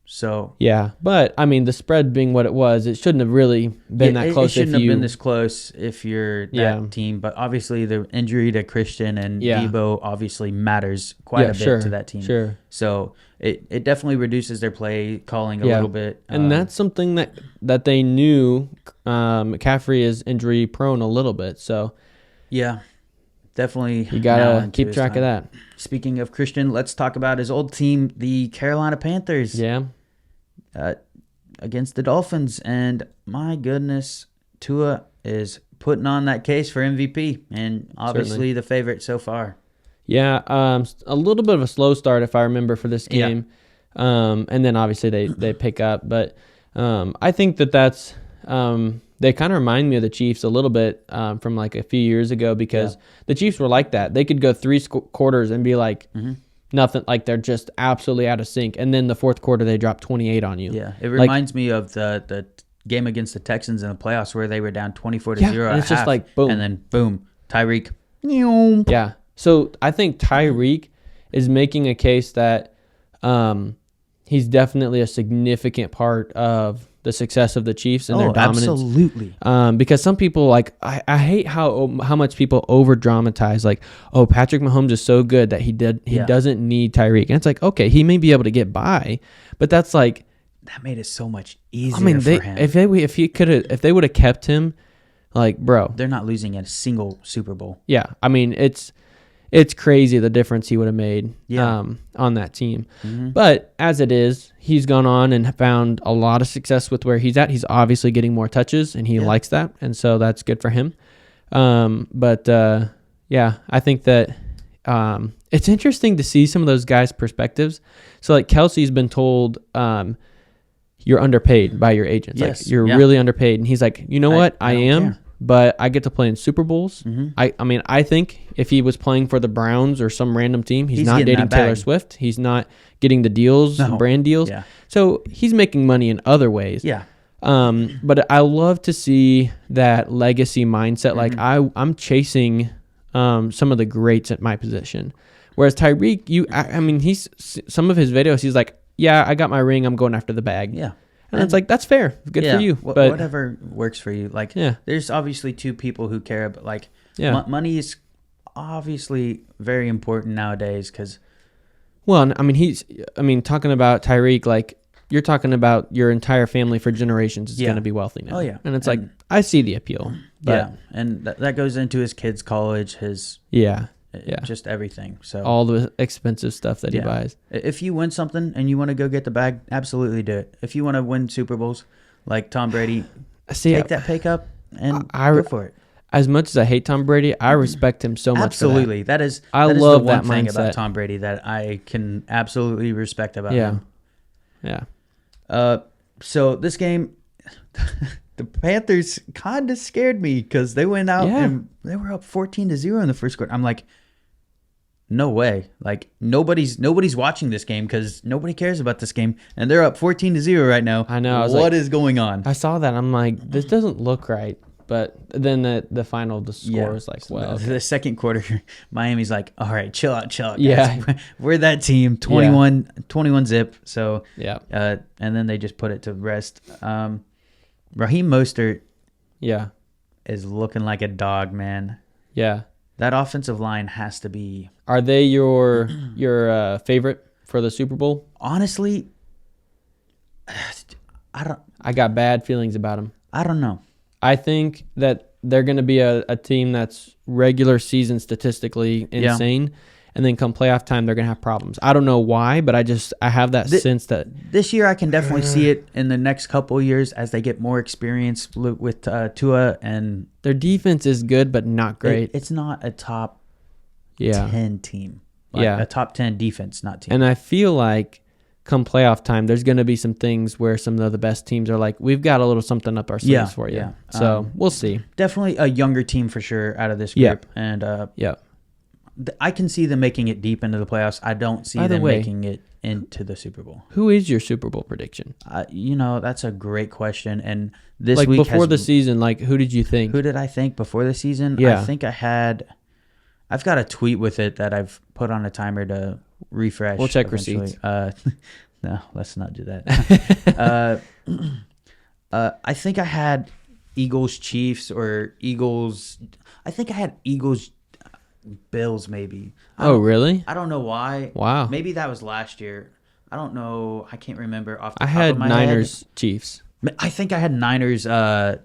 So yeah, but the spread being what it was, it shouldn't have really been that close. It shouldn't have been this close if you're that team. But obviously, the injury to Christian and Debo obviously matters quite a bit to that team. Sure. So it definitely reduces their play calling a little bit, and that's something that they knew. McCaffrey is injury prone a little bit, so yeah. Definitely. You got to keep track of that. Speaking of Christian, let's talk about his old team, the Carolina Panthers. Yeah. Against the Dolphins. And my goodness, Tua is putting on that case for MVP and obviously the favorite so far. Yeah. A little bit of a slow start, if I remember, for this game. Yeah. And then obviously they pick up. But I think that's they kind of remind me of the Chiefs a little bit from like a few years ago because the Chiefs were like that. They could go 3 quarters and be like nothing, like they're just absolutely out of sync. And then the fourth quarter, they dropped 28 on you. Yeah, it reminds me of the game against the Texans in the playoffs where they were down 24-0 at half. It's just like boom. And then boom, Tyreek. Yeah, so I think Tyreek is making a case that he's definitely a significant part of the success of the Chiefs and their dominance. Absolutely. Because some people I hate how much people over dramatize Patrick Mahomes is so good that he doesn't need Tyreek. And it's like, okay, he may be able to get by, but that's like that made it so much easier for him. If they would have kept him, bro, they're not losing a single Super Bowl. Yeah, it's crazy the difference he would have made on that team. Mm-hmm. But as it is, he's gone on and found a lot of success with where he's at. He's obviously getting more touches, and he likes that, and so that's good for him. I think that it's interesting to see some of those guys' perspectives. So, Kelsey's been told you're underpaid by your agents. Yes. You're really underpaid. And he's like, you know what? I am. Care. But I get to play in Super Bowls. Mm-hmm. I think if he was playing for the Browns or some random team, he's not dating Taylor Swift. He's not getting the deals, brand deals. Yeah. So he's making money in other ways. Yeah. But I love to see that legacy mindset. Mm-hmm. I'm chasing some of the greats at my position. Whereas Tyreek, he's some of his videos, he's like, yeah, I got my ring. I'm going after the bag. Yeah. And it's like, that's fair. Good for you. But whatever works for you. There's obviously 2 people who care, but money is obviously very important nowadays because. Well, talking about Tyreek, you're talking about your entire family for generations is going to be wealthy now. Oh, yeah. And it's I see the appeal. But, and that goes into his kids' college, just everything. So all the expensive stuff that he buys. If you win something and you want to go get the bag, absolutely do it. If you want to win Super Bowls like Tom Brady, take that pay cut and go for it. As much as I hate Tom Brady, I respect him so much. Absolutely, that is love the one that thing mindset about Tom Brady that I can absolutely respect about him. Yeah. So this game, the Panthers kind of scared me because they went out and they were up 14-0 in the first quarter. I'm like, no way. Nobody's watching this game because nobody cares about this game, and they're up 14-0 right now. I know. What is going on? I saw that. I'm like, this doesn't look right. But then the score was like, well, okay. The second quarter, Miami's like, all right, chill out, guys. Yeah. We're that team, 21 zip. So yeah. And then they just put it to rest. Raheem Mostert, is looking like a dog, man. Yeah. That offensive line has to be. Are they your favorite for the Super Bowl? Honestly, I got bad feelings about them. I don't know. I think that they're going to be a team that's regular season statistically insane, and then come playoff time, they're going to have problems. I don't know why, but I have that sense that this year I can definitely see it in the next couple of years as they get more experience with Tua, and their defense is good but not great. It's not a top 10 team. A top 10 defense, not team. And I feel like come playoff time, there's going to be some things where some of the best teams are like, we've got a little something up our sleeves for you. Yeah. So we'll see. Definitely a younger team for sure out of this group. And I can see them making it deep into the playoffs. I don't see them making it into the Super Bowl. Who is your Super Bowl prediction? That's a great question. And this week before the season, who did you think? Who did I think before the season? Yeah. I think I've got a tweet with it that I've put on a timer to refresh. We'll check receipts. No, let's not do that. I think I had Eagles Chiefs or Eagles. I think I had Eagles Bills maybe. Oh, really? I don't know why. Wow. Maybe that was last year. I don't know. I can't remember off the top of my head. I had Niners Chiefs. I think I had Niners. I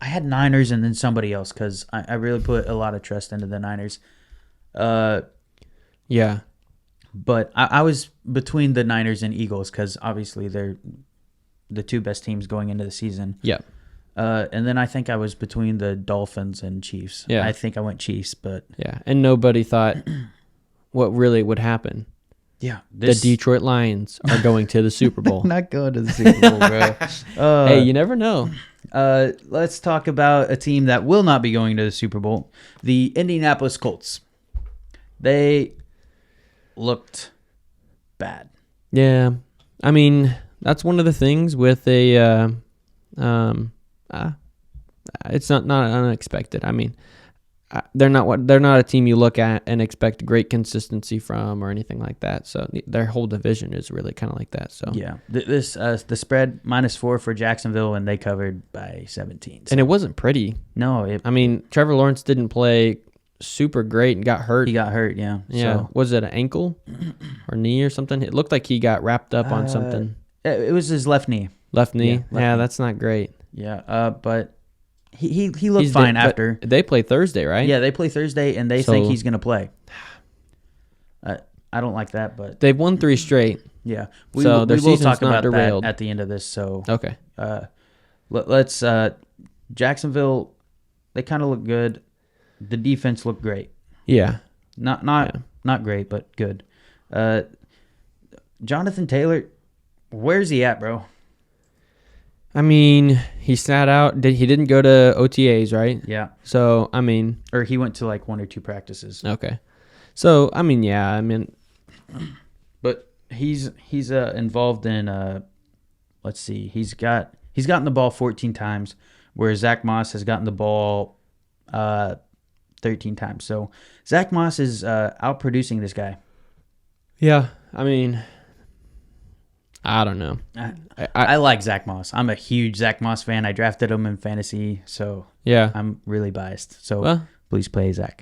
had Niners and then somebody else because I really put a lot of trust into the Niners. Yeah. But I was between the Niners and Eagles because obviously they're the two best teams going into the season. Yeah. And then I think I was between the Dolphins and Chiefs. Yeah. I think I went Chiefs, but... Yeah, and nobody thought what really would happen. Yeah. The Detroit Lions are going to the Super Bowl. Not going to the Super Bowl, bro. Hey, you never know. Let's talk about a team that will not be going to the Super Bowl. The Indianapolis Colts. They looked bad. Yeah. I mean, that's one of the things with a... it's not unexpected. I mean, they're not a team you look at and expect great consistency from or anything like that. So their whole division is really kind of like that. So yeah, the spread -4 for Jacksonville, and they covered by 17. So. And it wasn't pretty. No, I mean, Trevor Lawrence didn't play super great and got hurt. He got hurt. Yeah. Yeah. So. Was it an ankle or knee or something? It looked like he got wrapped up on something. It was his left knee. Left knee. Yeah, left knee. That's not great. Yeah. But he looked fine after. They play Thursday, right? Yeah, they play Thursday, and they think he's going to play. I don't like that, but they've won 3 straight. Yeah, we will talk about that at the end of this. So okay, let's Jacksonville. They kind of look good. The defense looked great. Yeah, not great, but good. Jonathan Taylor, where's he at, bro? I mean, he sat out. He didn't go to OTAs, right? Yeah. So, I mean... Or he went to 1 or 2 practices. Okay. So, I mean, yeah, I mean... But he's involved in, let's see, he's gotten the ball 14 times, whereas Zach Moss has gotten the ball 13 times. So, Zach Moss is outproducing this guy. Yeah, I mean... I don't know. I like Zach Moss. I'm a huge Zach Moss fan. I drafted him in fantasy, so yeah, I'm really biased. So please play Zach.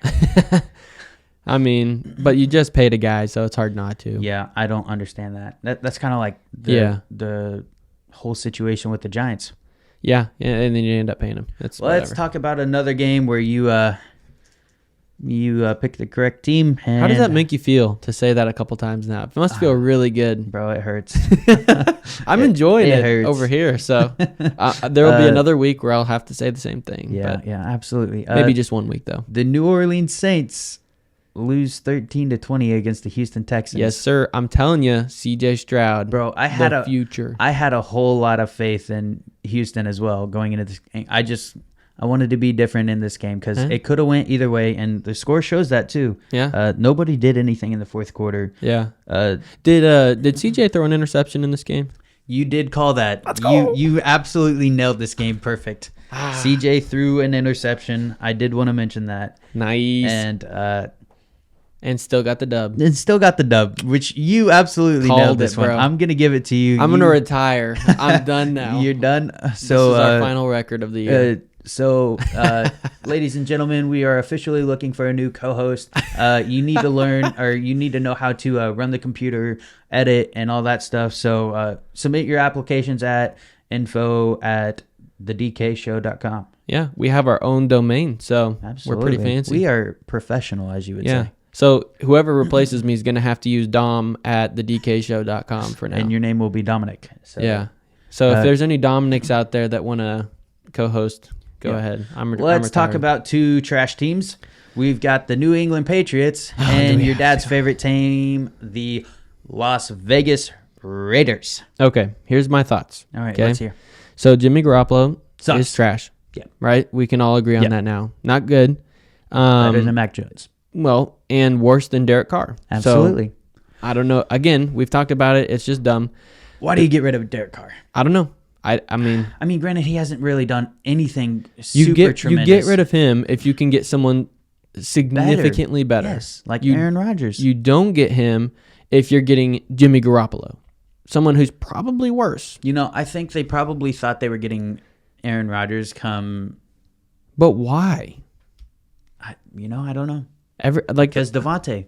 I mean, but you just paid a guy, so it's hard not to. Yeah, I don't understand that. That's kind of like the whole situation with the Giants. Yeah, and then you end up paying him. Let's talk about another game where you picked the correct team. And how does that make you feel to say that a couple times now? It must feel really good. Bro, it hurts. I'm enjoying it hurts. over here. So there will be another week where I'll have to say the same thing. Yeah, absolutely. Maybe just 1 week, though. The New Orleans Saints lose 13-20 against the Houston Texans. Yes, sir. I'm telling you, CJ Stroud. Bro, I had a future. I had a whole lot of faith in Houston as well going into this game. I wanted to be different in this game because it could have went either way, and the score shows that too. Yeah. Nobody did anything in the fourth quarter. Yeah. Did CJ throw an interception in this game? You did call that. Let's go. You absolutely nailed this game perfect. CJ threw an interception. I did want to mention that. Nice. And still got the dub. And still got the dub, which you absolutely nailed this one. I'm going to give it to you. I'm going to retire. I'm done now. You're done. So this is our final record of the year. So, ladies and gentlemen, we are officially looking for a new co-host. You need to learn, or you need to know how to run the computer, edit, and all that stuff. So, submit your applications at info@thedkshow.com. Yeah, we have our own domain, so Absolutely. we're pretty fancy. We are professional, as you would say. So whoever replaces me is going to have to use dom@thedkshow.com for now. And your name will be Dominic. So, yeah. So if there's any Dominics out there that want to co-host, go ahead. Let's talk about two trash teams. We've got the New England Patriots and your dad's favorite team, the Las Vegas Raiders. Okay, here's my thoughts. All right, okay? let's hear. So Jimmy Garoppolo Sucks. is trash. Yeah. Right? We can all agree on that now. Not good. Better than Mac Jones. Well, and worse than Derek Carr. Absolutely. So, I don't know. Again, we've talked about it. It's just dumb. Why do you get rid of Derek Carr? I don't know. I mean, granted, he hasn't really done anything you super get tremendous. you get rid of him if you can get someone significantly better. Yes, like Aaron Rodgers. You don't get him if you're getting Jimmy Garoppolo, someone who's probably worse. I think they probably thought they were getting Aaron Rodgers come. But why? I don't know. Because Devontae's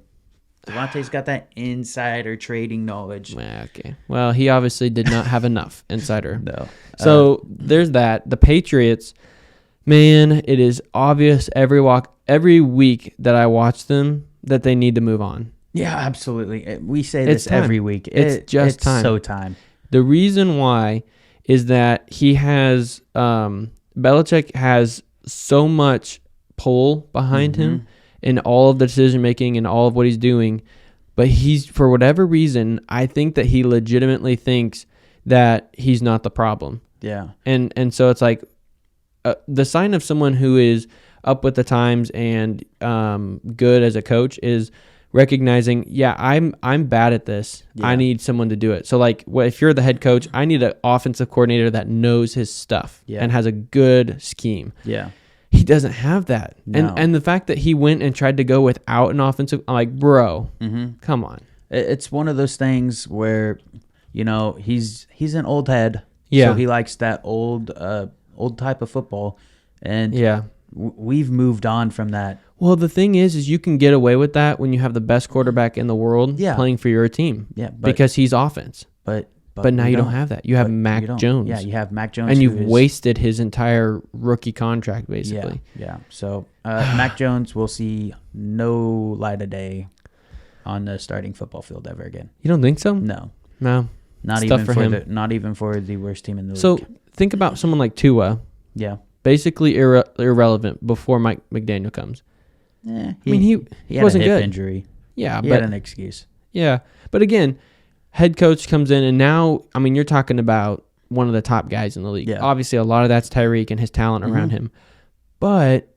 got that insider trading knowledge. Okay. Well, he obviously did not have enough insider. No. So there's that. The Patriots, man, it is obvious every week that I watch them that they need to move on. Yeah, absolutely. We say this time. every week. It's time. So time. The reason why is that he has Belichick has so much pull behind him in all of the decision making and all of what he's doing, but he's, for whatever reason, I think that he legitimately thinks that he's not the problem. Yeah. And so it's like the sign of someone who is up with the times and good as a coach is recognizing, I'm bad at this. Yeah. I need someone to do it. So if you're the head coach, I need an offensive coordinator that knows his stuff and has a good scheme. Yeah. He doesn't have that. No. And the fact that he went and tried to go without an offensive, I'm like, bro, come on. It's one of those things where, he's an old head. Yeah. So he likes that old type of football. And we've moved on from that. Well, the thing is you can get away with that when you have the best quarterback in the world playing for your team. Yeah. Because he's offense. But now you don't have that. You have Mac Jones. Yeah, you have Mac Jones. And you've wasted his entire rookie contract, basically. Yeah. So Mac Jones will see no light of day on the starting football field ever again. You don't think so? No. Not even for him. Not even for the worst team in the league. So think about someone like Tua. Yeah. Basically irrelevant before Mike McDaniel comes. He wasn't had a hip good. Injury. Yeah, he had an excuse. Yeah, but again, head coach comes in, and now, you're talking about one of the top guys in the league. Yeah. Obviously, a lot of that's Tyreek and his talent around him. But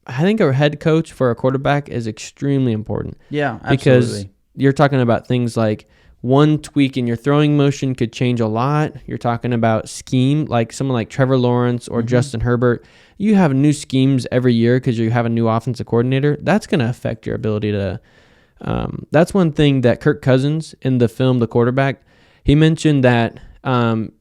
I think a head coach for a quarterback is extremely important. Yeah, absolutely. Because you're talking about things like one tweak in your throwing motion could change a lot. You're talking about scheme, like someone like Trevor Lawrence or Justin Herbert. You have new schemes every year because you have a new offensive coordinator. That's going to affect your ability to that's one thing that Kirk Cousins in the film The Quarterback, he mentioned that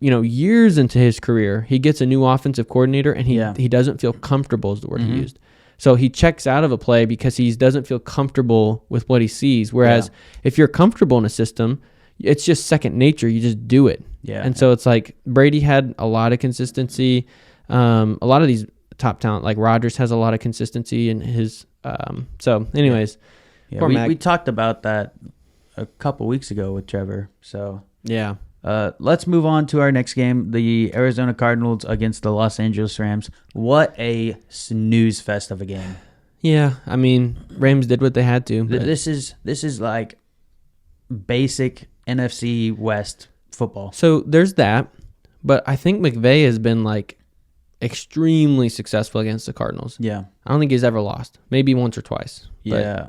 years into his career, he gets a new offensive coordinator and he doesn't feel comfortable is the word he used. So he checks out of a play because he doesn't feel comfortable with what he sees. Whereas if you're comfortable in a system, it's just second nature. You just do it. Yeah. And so it's like Brady had a lot of consistency. A lot of these top talent, like Rodgers, has a lot of consistency in his. So anyways. Yeah, we talked about that a couple weeks ago with Trevor. So yeah, let's move on to our next game: the Arizona Cardinals against the Los Angeles Rams. What a snooze fest of a game! Yeah, Rams did what they had to. This is like basic NFC West football. So there's that, but I think McVay has been extremely successful against the Cardinals. Yeah, I don't think he's ever lost. Maybe once or twice. Yeah.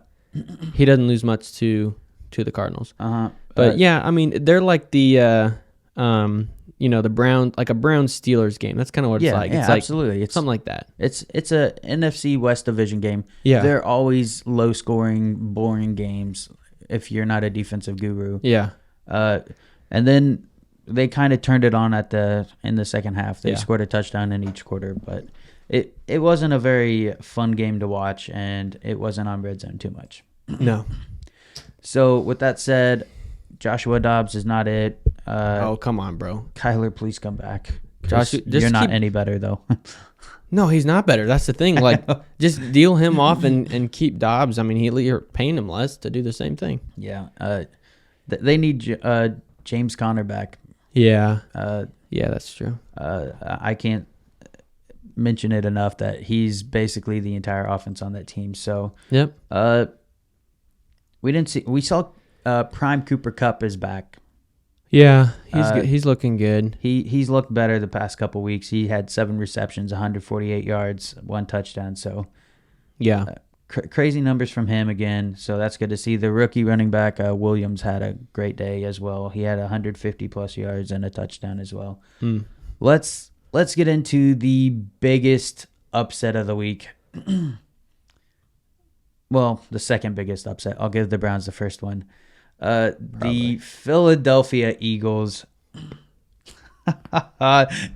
He doesn't lose much to the Cardinals. But they're like the the Brown, like a Brown Steelers game. That's kind of what it's like. It's absolutely. It's something like that. It's a NFC West division game. Yeah. They're always low scoring, boring games if you're not a defensive guru. Yeah. And then they kind of turned it on in the second half. They scored a touchdown in each quarter, but It wasn't a very fun game to watch, and it wasn't on Red Zone too much. No. So with that said, Joshua Dobbs is not it. Come on, bro. Kyler, please come back. You're not any better though. No, he's not better. That's the thing. Like, just deal him off and keep Dobbs. I mean, you're paying him less to do the same thing. Yeah. They need James Conner back. Yeah. Yeah, that's true. I can't mention it enough that he's basically the entire offense on that team. So yep. We saw Prime Cooper Kupp is back. Yeah, he's looking good. He's looked better the past couple weeks. He had 7 receptions, 148 yards, 1 touchdown. So yeah, crazy numbers from him again. So that's good to see. The rookie running back Williams had a great day as well. He had 150 plus yards and a touchdown as well. Let's get into the biggest upset of the week. Well, the second biggest upset. I'll give the Browns the first one. The Philadelphia Eagles.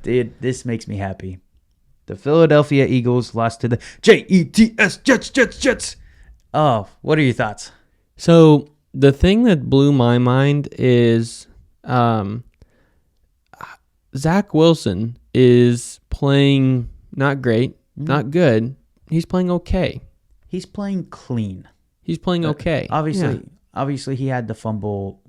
Dude, this makes me happy. The Philadelphia Eagles lost to the Jets. Oh, what are your thoughts? So the thing that blew my mind is Zach Wilson is playing not great, not good. He's playing okay. He's playing clean. He's playing okay. Obviously, he had the fumble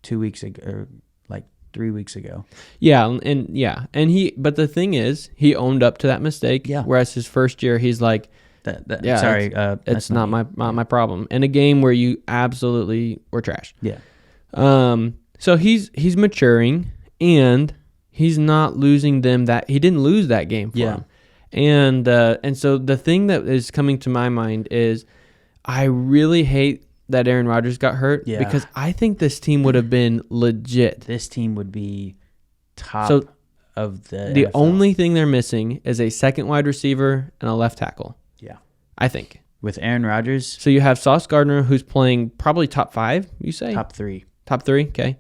2 weeks ago, or like 3 weeks ago. Yeah, but the thing is, he owned up to that mistake. Yeah. Whereas his first year, he's like, it's not my problem. In a game where you absolutely were trash. Yeah. So he's maturing, and he's not losing them that he didn't lose that game for him. And so the thing that is coming to my mind is, I really hate that Aaron Rodgers got hurt because I think this team would have been legit. This team would be top of the The NFL. only thing they're missing is a second wide receiver and a left tackle. Yeah. I think. With Aaron Rodgers. So you have Sauce Gardner, who's playing probably top 5, you say? Top 3. Top 3, okay.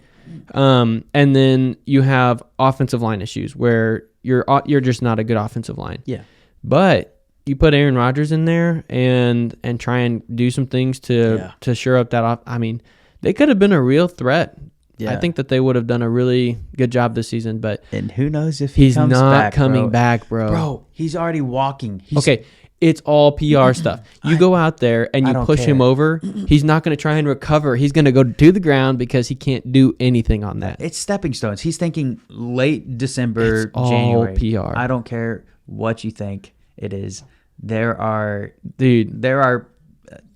And then you have offensive line issues where you're just not a good offensive line. Yeah. But you put Aaron Rodgers in there and try and do some things to shore up that off. I mean, they could have been a real threat. Yeah. I think that they would have done a really good job this season, and who knows if he's comes not back, coming back, bro. Bro, he's already walking. Okay, it's all PR stuff. You go out there and you push him over. He's not going to try and recover. He's going to go to the ground because he can't do anything on that. It's stepping stones. He's thinking late December, it's all January. PR. I don't care what you think it is. There are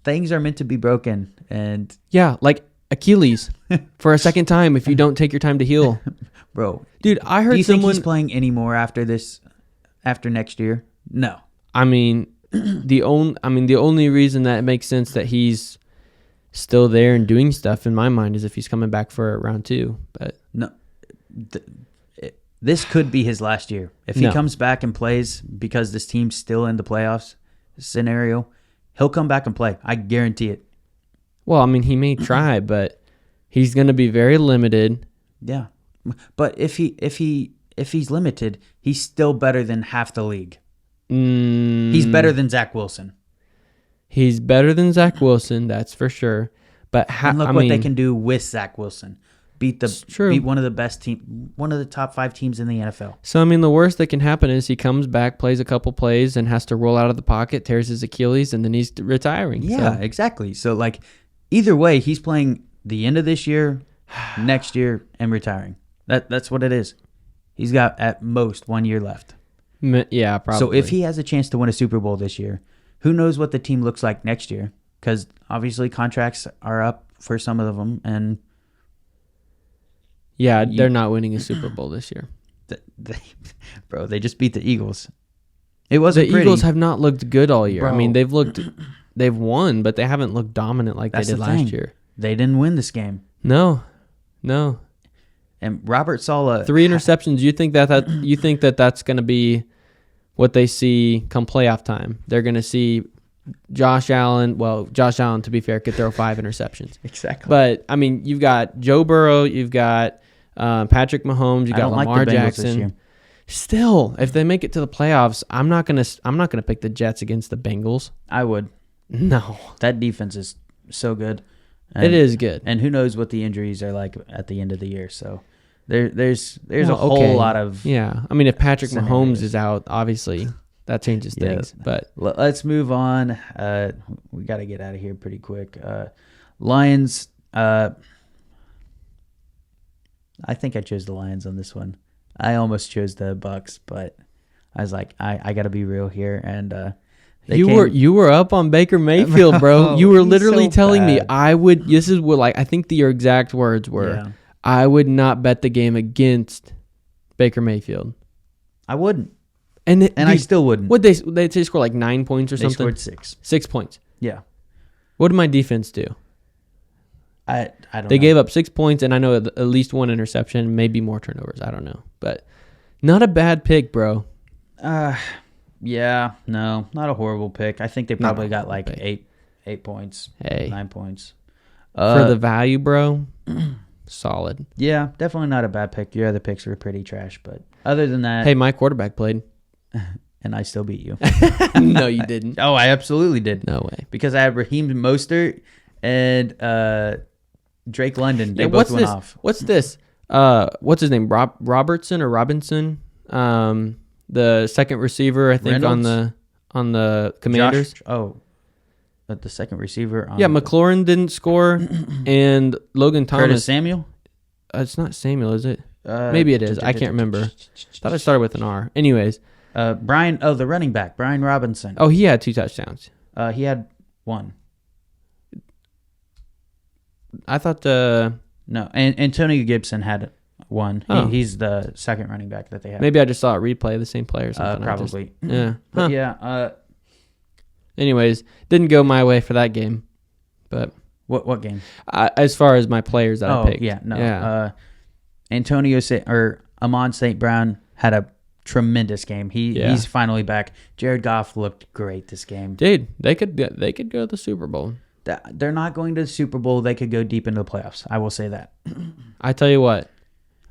things are meant to be broken, and like Achilles for a second time if you don't take your time to heal. Bro, dude, I heard do you think he's playing anymore after next year? No. I mean, the only reason that it makes sense that he's still there and doing stuff in my mind is if he's coming back for round 2. But no, this could be his last year. If he comes back and plays because this team's still in the playoffs scenario, he'll come back and play. I guarantee it. Well, I mean, he may try, but he's going to be very limited. Yeah, but if he's limited, he's still better than half the league. He's better than Zach Wilson. He's better than Zach Wilson, that's for sure. But look what they can do with Zach Wilson. Beat one of the best team, one of the top 5 teams in the NFL. So I mean, the worst that can happen is he comes back, plays a couple plays, and has to roll out of the pocket, tears his Achilles, and then he's retiring. Yeah, exactly. So like, either way, he's playing the end of this year, next year, and retiring. That's what it is. He's got at most 1 year left. Yeah, probably. So if he has a chance to win a Super Bowl this year, who knows what the team looks like next year? Because obviously contracts are up for some of them, and they're not winning a Super Bowl this year. They just beat the Eagles. It wasn't the pretty. Eagles have not looked good all year. Bro. I mean, they've won, but they haven't looked dominant like they did last year. They didn't win this game. No. And Robert Saleh 3 interceptions. You think that that's going to be what they see come playoff time? They're going to see Josh Allen. Well, Josh Allen, to be fair, could throw 5 interceptions. Exactly. But I mean, you've got Joe Burrow, you've got Patrick Mahomes, you got Lamar Jackson. Still, if they make it to the playoffs, I'm not gonna pick the Jets against the Bengals. I would. No, That defense is so good. it is good. And who knows what the injuries are like at the end of the year. So there's a Well, whole okay. lot of Yeah, I mean, if Patrick scenarios. Mahomes is out, obviously that changes Yeah. things. But Let's move on. We got to get out of here pretty quick. Lions. I think I chose the Lions on this one. I almost chose the Bucks, but I was like, I got to be real here. And you were up on Baker Mayfield, bro. Bro, You were he's literally so telling me bad. I would. This is what I think your exact words were. Yeah. I would not bet the game against Baker Mayfield. I wouldn't, And I still wouldn't. What they score like 9 points or They something. scored 6. 6 points. Yeah, What did my defense do? I don't. They know. gave up 6 points, and I know at least one interception, maybe more turnovers. I don't know, but not a bad pick, bro. Yeah, no, not a horrible pick. I think they Not a probably got horrible like pick. 8 points, Hey, 9 points. for the value, bro, solid. Yeah, definitely not a bad pick. Your other picks were pretty trash, but other than that, Hey, my quarterback played. and I still beat you. No, you didn't. Oh, I absolutely did. No way. Because I had Raheem Mostert and Drake London. They both went off. What's this? What's his name? Robertson or Robinson? The second receiver, I think, Reynolds? on the Commanders. The second receiver. On Yeah, McLaurin didn't score, and Logan Curtis Thomas. Samuel. It's not Samuel, is it? Maybe it is. I can't remember. Thought it started with an R. Anyways, Brian. Oh, the running back, Brian Robinson. oh, he had 2 touchdowns. He had 1. I thought No, and Antonio Gibson had 1. Oh. He's the second running back that they have. maybe I just saw a replay of the same player or something. Probably. Yeah. But Huh. yeah. Anyways, didn't go my way for that game, but What game? as far as my players that I picked, yeah, no. yeah. Amon St. Brown had a tremendous game. He's finally back. Jared Goff looked great this game. Dude, they could go to the Super Bowl. They're not going to the Super Bowl. They could go deep into the playoffs. I will say that. I tell you what,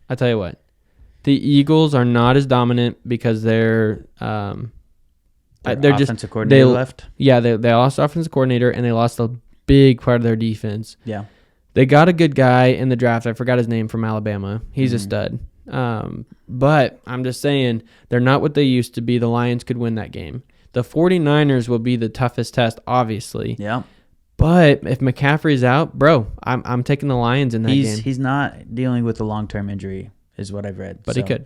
the Eagles are not as dominant because they're Their offensive coordinator left. Yeah, they lost offensive coordinator and they lost a big part of their defense. Yeah. They got a good guy in the draft. I forgot his name, from Alabama. He's a stud. But I'm just saying, they're not what they used to be. The Lions could win that game. The 49ers will be the toughest test, obviously. Yeah. But if McCaffrey's out, bro, I'm taking the Lions in that game. He's not dealing with a long-term injury, is what I've read. But he could.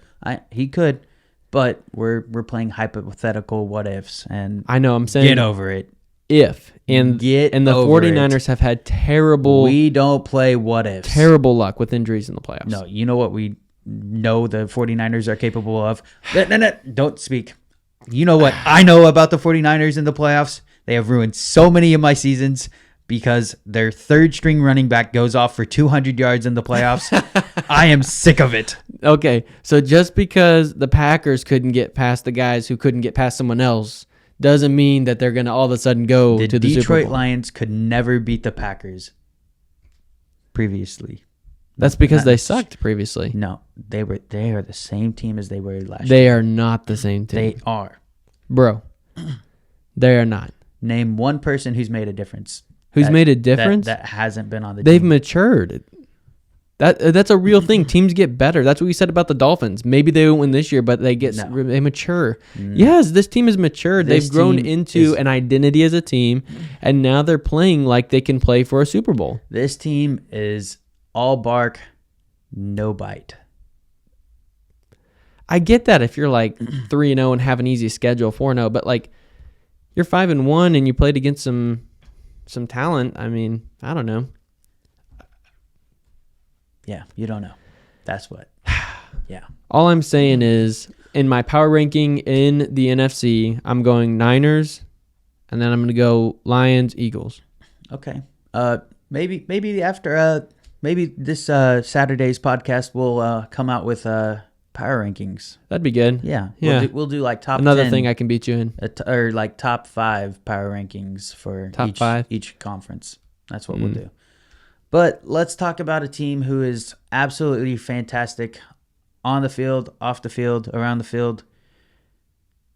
He could, but we're playing hypothetical what ifs, and I know. I'm saying get over it. if and Get and the over 49ers have had terrible We don't play what ifs. terrible luck with injuries in the playoffs. No, you know what we know the 49ers are capable of? No, don't speak. You know what I know about the 49ers in the playoffs? They have ruined so many of my seasons because their third string running back goes off for 200 yards in the playoffs. I am sick of it. Okay, so just because the Packers couldn't get past the guys who couldn't get past someone else doesn't mean that they're going to all of a sudden go The to the Super Detroit Bowl. Lions could never beat the Packers previously. That's because they sucked previously. No, they are the same team as they were last year. They are not the same team. They are. Bro, they are not. Name one person who's made a difference. Who's made a difference? That hasn't been on the They've team. matured. That's a real thing. Teams get better. That's what we said about the Dolphins. Maybe they won't win this year, but they mature. Yes, this team has matured. This They've grown team into is- an identity as a team, and now they're playing like they can play for a Super Bowl. This team is all bark, no bite. I get that if you're like 3-0 and have an easy schedule, 4-0, but like you're 5-1 and you played against some talent. I mean, I don't know. Yeah, you don't know. That's what. Yeah. All I'm saying is, in my power ranking in the NFC, I'm going Niners, and then I'm going to go Lions, Eagles. Okay. Maybe after maybe this Saturday's podcast will come out with power rankings. That'd be good. Yeah. Yeah. We'll do like top Another 10, thing I can beat you in. or like top 5 power rankings for Top 5? each conference. That's what we'll do. But let's talk about a team who is absolutely fantastic on the field, off the field, around the field.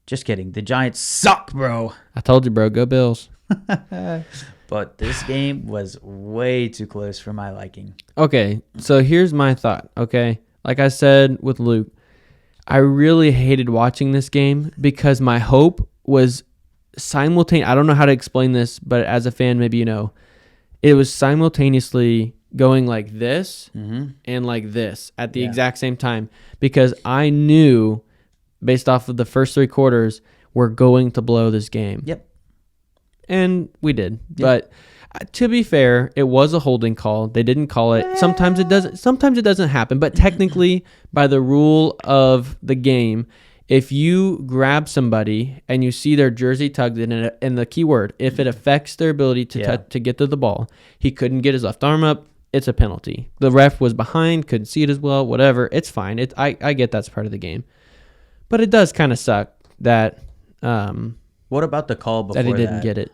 Just kidding. The Giants suck, bro. I told you, bro. Go Bills. But this game was way too close for my liking. Okay, so here's my thought, okay? Like I said with Luke, I really hated watching this game because my hope was simultaneous. I don't know how to explain this, but as a fan, maybe you know. It was simultaneously going like this and like this at the exact same time because I knew, based off of the first 3 quarters, we're going to blow this game. Yep. And we did. Yep. But to be fair, it was a holding call. They didn't call it. Sometimes it doesn't happen. But technically, by the rule of the game, if you grab somebody and you see their jersey tugged in it, and the key word, if it affects their ability to get to the ball, he couldn't get his left arm up, it's a penalty. The ref was behind, couldn't see it as well, whatever. It's fine. I get that's part of the game. But it does kind of suck that what about the call before that he didn't get it.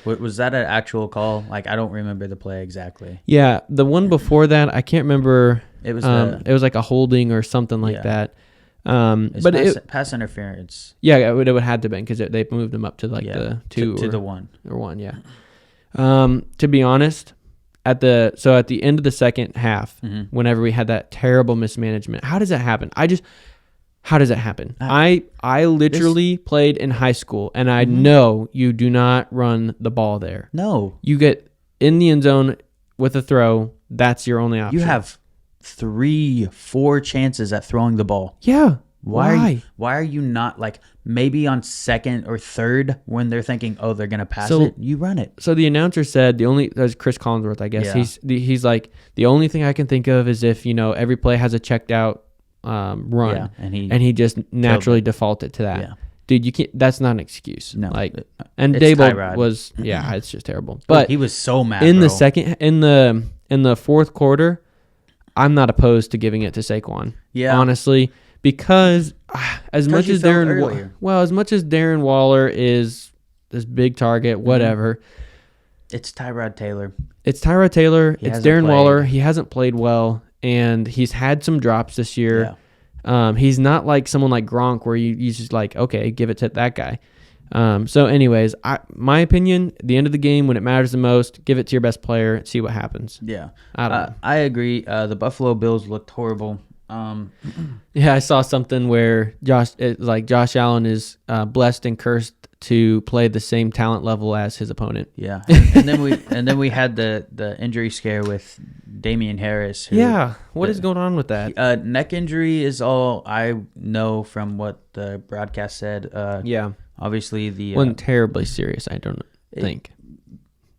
Was that an actual call? Like, I don't remember the play exactly. Yeah, the one before that, I can't remember. It was it was like a holding or something like that. But pass interference. Yeah, it would have had to been because they moved him up to like the 2 to the 1 or 1. Yeah. To be honest, at the end of the second half, whenever we had that terrible mismanagement, how does that happen? How does that happen? I literally played in high school, and I know you do not run the ball there. No, you get in the end zone with a throw. That's your only option. You have 3-4 chances at throwing the ball. Yeah. Why are you not, like, maybe on second or third when they're thinking, oh, they're gonna pass it? You run it. So the announcer said that's Chris Collinsworth, I guess. Yeah. He's like, the only thing I can think of is if every play has a checked out run, and he just naturally defaulted to that. Yeah. Dude, you can't. That's not an excuse. No, and Dable was it's just terrible. But he was so mad in the fourth quarter. I'm not opposed to giving it to Saquon. Yeah, honestly, because as much as Darren Waller is this big target, whatever. It's Tyrod Taylor. It's Darren Waller. He hasn't played well, and he's had some drops this year. Yeah. He's not like someone like Gronk where you just like, okay, give it to that guy. So anyways, my opinion, at the end of the game, when it matters the most, give it to your best player and see what happens. Yeah. I don't know. I agree. The Buffalo Bills looked horrible. Yeah, I saw something where Josh Allen is blessed and cursed to play the same talent level as his opponent. Yeah. And then we had the injury scare with Damian Harris. What is going on with that? Neck injury is all I know from what the broadcast said. Obviously, wasn't terribly serious, I don't think.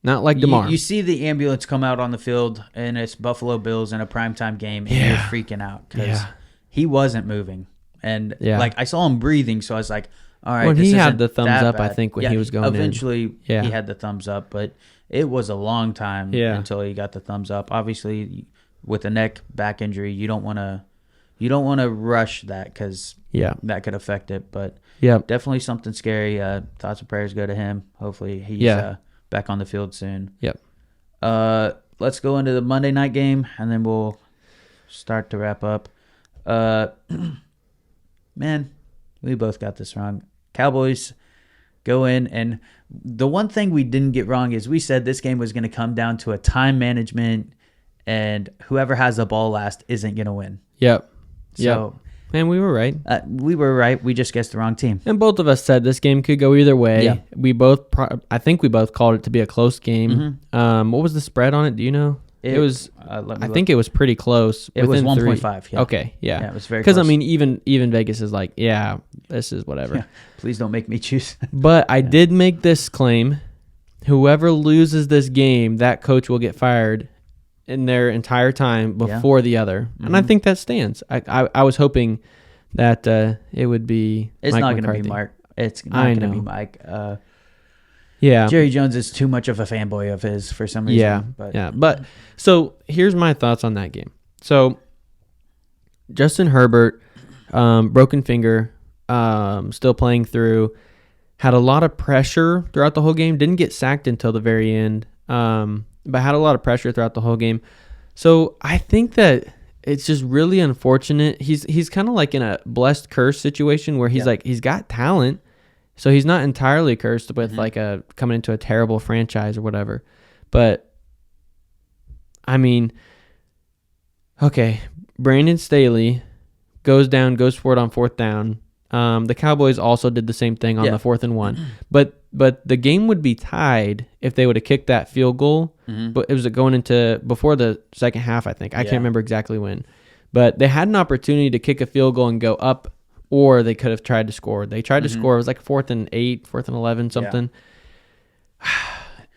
Not like DeMar. You see the ambulance come out on the field, and it's Buffalo Bills in a primetime game, and you're freaking out because he wasn't moving. And like I saw him breathing, so I was like, all right. When this he isn't had the thumbs that up, bad. I think, when he was going eventually, he had the thumbs up, but it was a long time until he got the thumbs up. Obviously, with a back injury, you don't want to rush that because that could affect it. But definitely something scary. Thoughts and prayers go to him. Hopefully he's back on the field soon. Yep. Let's go into the Monday night game, and then we'll start to wrap up. Man, we both got this wrong. Cowboys go in, and the one thing we didn't get wrong is we said this game was going to come down to a time management, and whoever has the ball last isn't going to win. Yep. So, and we were right. We were right. We just guessed the wrong team. And both of us said this game could go either way. Yeah. I think we both called it to be a close game. What was the spread on it? Do you know? It was. I think it was pretty close. It was 1.5. Yeah. Okay. Yeah. It was very close. Because even Vegas is like, this is whatever. Yeah. Please don't make me choose. But I did make this claim: whoever loses this game, that coach will get fired in their entire time before the other. And I think that stands. I was hoping that it would be. It's Mike not going to McCarthy. be Mark. It's not going to be Mike. Jerry Jones is too much of a fanboy of his for some reason. But so here's my thoughts on that game. So Justin Herbert, broken finger, still playing through, had a lot of pressure throughout the whole game. Didn't get sacked until the very end, but had a lot of pressure throughout the whole game. So I think that it's just really unfortunate. He's kind of like in a blessed curse situation where he's Yeah. like he's got talent, so he's not entirely cursed with Mhm. like a coming into a terrible franchise or whatever. But I mean, okay, Brandon Staley goes for it on 4th down. The Cowboys also did the same thing on Yeah. the 4th and 1, but the game would be tied if they would have kicked that field goal. Mhm. But it was going into before the second half, I think. I Yeah. can't remember exactly when. But they had an opportunity to kick a field goal and go up, or they could have tried to score. They tried to score. It was like 4th and 8, 4th and 11, something.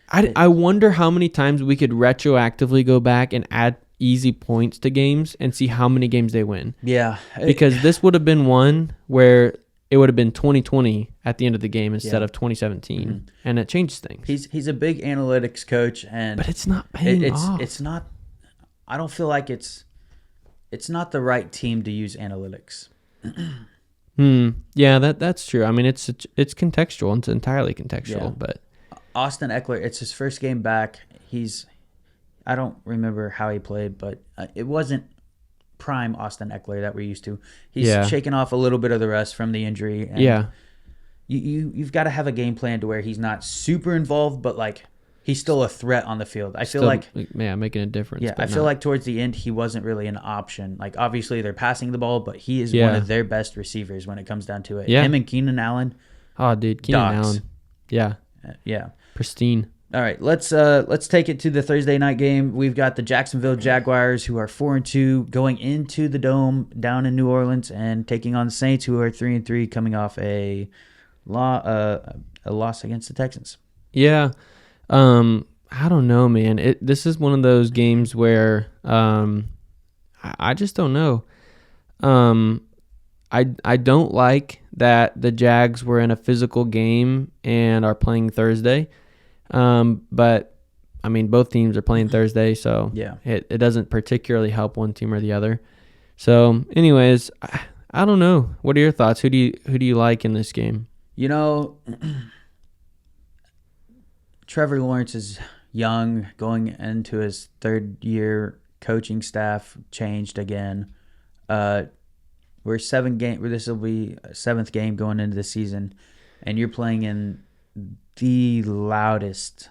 I wonder how many times we could retroactively go back and add easy points to games and see how many games they win. Yeah. Because this would have been one where it would have been 2020 at the end of the game instead of 2017, and it changes things. He's a big analytics coach, and But it's not paying off. it's not. I don't feel like it's not the right team to use analytics. Yeah, that's true. I mean, it's contextual. It's entirely contextual. Yeah. But Austin Eckler, it's his first game back. I don't remember how he played, but it wasn't prime Austin Eckler that we're used to. He's shaking off a little bit of the rust from the injury. And yeah, you've got to have a game plan to where he's not super involved, but like he's still a threat on the field. I feel like making a difference. yeah, but I feel like towards the end he wasn't really an option. Like obviously they're passing the ball, but he is one Yeah. of their best receivers when it comes down to it. Yeah. Him and Keenan Allen. oh, dude, Keenan Dogs. Allen, yeah, Yeah. pristine. All right, let's take it to the Thursday night game. We've got the Jacksonville Jaguars, who are 4-2, going into the Dome down in New Orleans and taking on the Saints, who are 3-3, coming off a loss against the Texans. Yeah, I don't know, man. This is one of those games where I just don't know. I don't like that the Jags were in a physical game and are playing Thursday. But I mean, both teams are playing Thursday, so Yeah. it doesn't particularly help one team or the other. So, anyways, I don't know. What are your thoughts? Who do you like in this game? You know, Trevor Lawrence is young, going into his third year. Coaching staff changed again. We're 7 game. This will be a 7th game going into the season, and you're playing in the loudest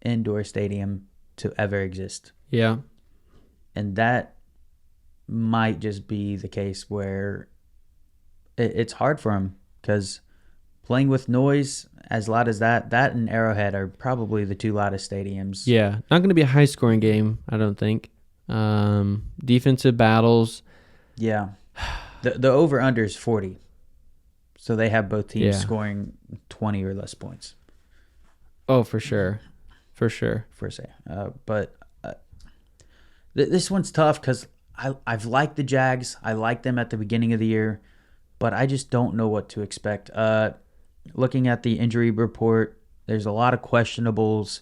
indoor stadium to ever exist. Yeah. And that might just be the case where it's hard for him, because playing with noise as loud as that and Arrowhead are probably the 2 loudest stadiums. Yeah. Not going to be a high-scoring game, I don't think. Defensive battles. Yeah. The over-under is 40. So they have both teams scoring 20 or less points. Oh, for sure. For sure. For say. But this one's tough because I've liked the Jags. I liked them at the beginning of the year, but I just don't know what to expect. Looking at the injury report, there's a lot of questionables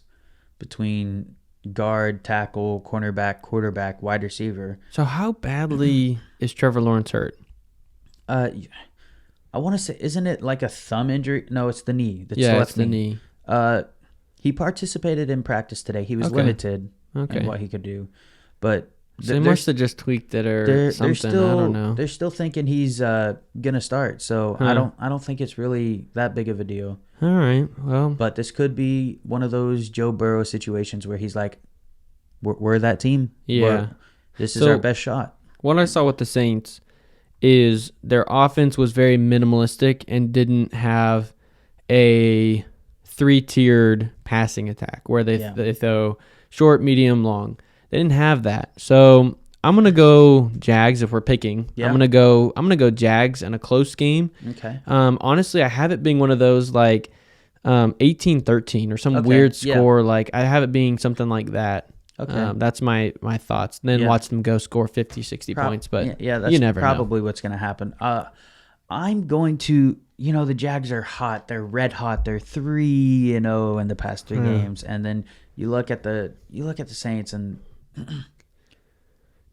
between guard, tackle, cornerback, quarterback, wide receiver. So how badly is Trevor Lawrence hurt? I want to say, isn't it like a thumb injury? No, it's the knee. It's the knee. He participated in practice today. He was limited in what he could do, but So they must have just tweaked it or something. I don't know. They're still thinking he's gonna start. So I don't think it's really that big of a deal. All right. Well, But this could be one of those Joe Burrow situations where he's like, "We're that team. Yeah. This is So- our best shot." what I saw with the Saints is their offense was very minimalistic and didn't have a 3-tiered passing attack where they throw short, medium, long. They didn't have that. So I'm gonna go Jags if we're picking. Yeah. I'm gonna go Jags in a close game. Okay. Honestly, I have it being one of those like 18-13 or some weird score. Like I have it being something like that. Okay. That's my thoughts. Then watch them go score 50, 60 points. But that's you never probably what's going to happen. I'm going to, the Jags are hot. They're red hot. They're 3-0 in the past 3 games. And then you look at the Saints and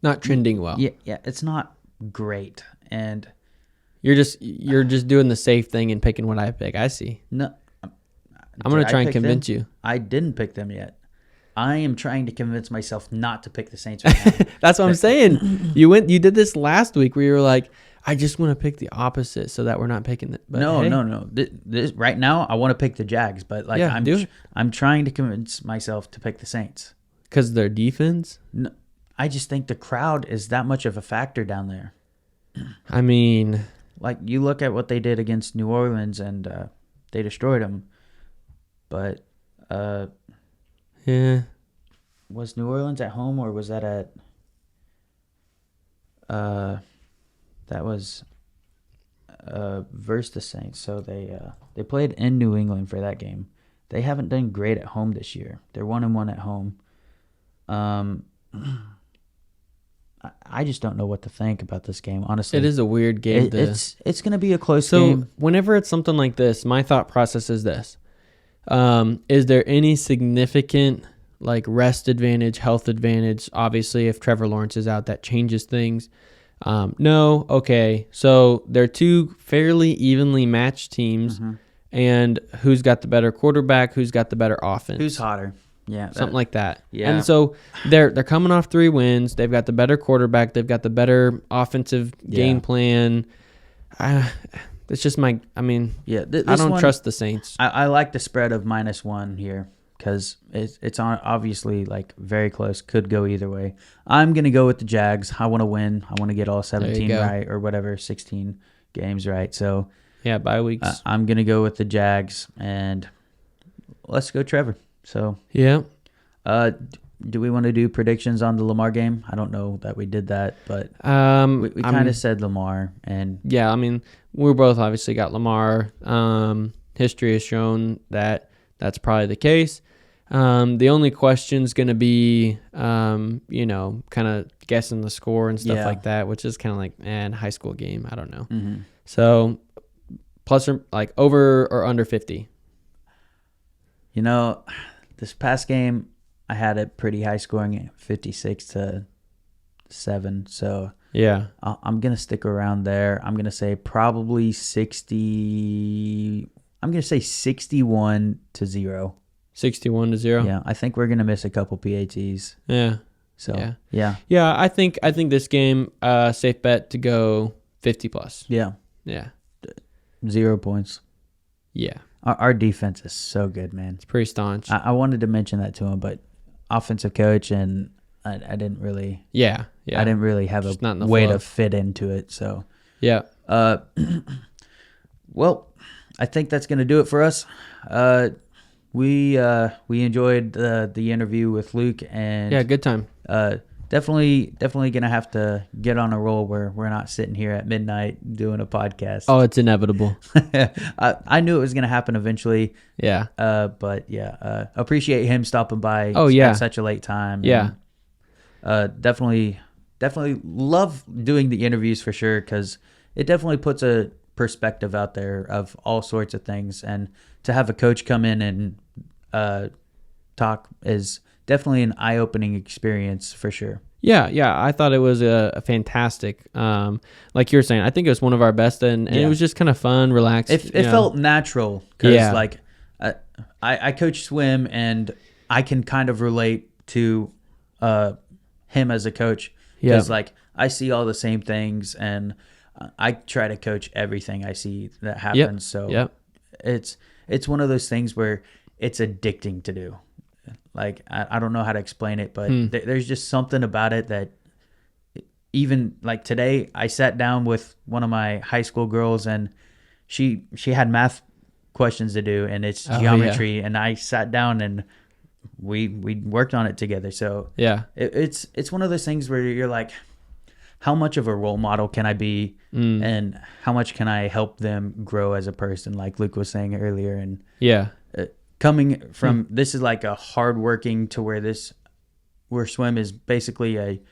not trending well. yeah, it's not great. And You're just doing the safe thing and picking what I pick. I see. no, I'm gonna try and convince you. I didn't pick them yet. I am trying to convince myself not to pick the Saints right now. That's what I'm saying. You did this last week where you were like, I just want to pick the opposite so that we're not picking it. No. This, right now, I want to pick the Jags, but like I'm trying to convince myself to pick the Saints because their defense. No, I just think the crowd is that much of a factor down there. I mean, like you look at what they did against New Orleans, and they destroyed them. But yeah, was New Orleans at home or was that at? That was versus the Saints. So they played in New England for that game. They haven't done great at home this year. They're 1-1 at home. I just don't know what to think about this game, honestly. it is a weird game. It's going to be a close So game. whenever it's something like this, my thought process is this. Is there any significant like rest advantage, health advantage? Obviously, if Trevor Lawrence is out, that changes things. No. Okay. So they're two fairly evenly matched teams. Mm-hmm. And who's got the better quarterback? Who's got the better offense? Who's hotter? Yeah. Something like that. Yeah. And so they're coming off 3 wins. They've got the better quarterback. They've got the better offensive game plan. It's just I don't trust the Saints. I like the spread of -1 here because it's obviously like very close. Could go either way. I'm going to go with the Jags. I want to win. I want to get all 17 right or whatever, 16 games right. So yeah, bye weeks. I'm going to go with the Jags, and let's go Trevor. So yeah. Do we want to do predictions on the Lamar game? I don't know that we did that, but we kind of said Lamar. And yeah, I mean, we both obviously got Lamar. History has shown that that's probably the case. The only question's going to be, kind of guessing the score and stuff like that, which is kind of like, high school game. I don't know. Mm-hmm. So plus or like over or under 50. This past game, I had it pretty high scoring, 56-7. So yeah, I'm gonna stick around there. I'm gonna say probably 60. I'm gonna say 61-0. 61-0. Yeah, I think we're gonna miss a couple PATs. Yeah. So yeah. I think this game, safe bet to go 50 plus. Yeah. 0 points. Yeah. Our defense is so good, man. It's pretty staunch. I wanted to mention that to him, but offensive coach, and I didn't really. Yeah. I didn't really have just a way to fit into it. So. Yeah. Well, I think that's gonna do it for us. We enjoyed the interview with Luke, and good time. Definitely gonna have to get on a roll where we're not sitting here at midnight doing a podcast. Oh, it's inevitable. I knew it was gonna happen eventually. Yeah. But appreciate him stopping by. At such a late time. Yeah. And, definitely love doing the interviews for sure, because it definitely puts a perspective out there of all sorts of things, and to have a coach come in and talk is definitely an eye-opening experience for sure. Yeah, I thought it was a fantastic, like you were saying, I think it was one of our best, and it was just kind of fun, relaxed. It felt natural, because like I coach swim, and I can kind of relate to him as a coach, because like I see all the same things, and I try to coach everything I see that happens. So it's one of those things where it's addicting to do. Like, I don't know how to explain it, but there's just something about it that even like today, I sat down with one of my high school girls, and she had math questions to do, and it's geometry, and I sat down and we worked on it together. So it's one of those things where you're like, how much of a role model can I be, and how much can I help them grow as a person, like Luke was saying earlier. And coming from this is like a hard working to where swim is basically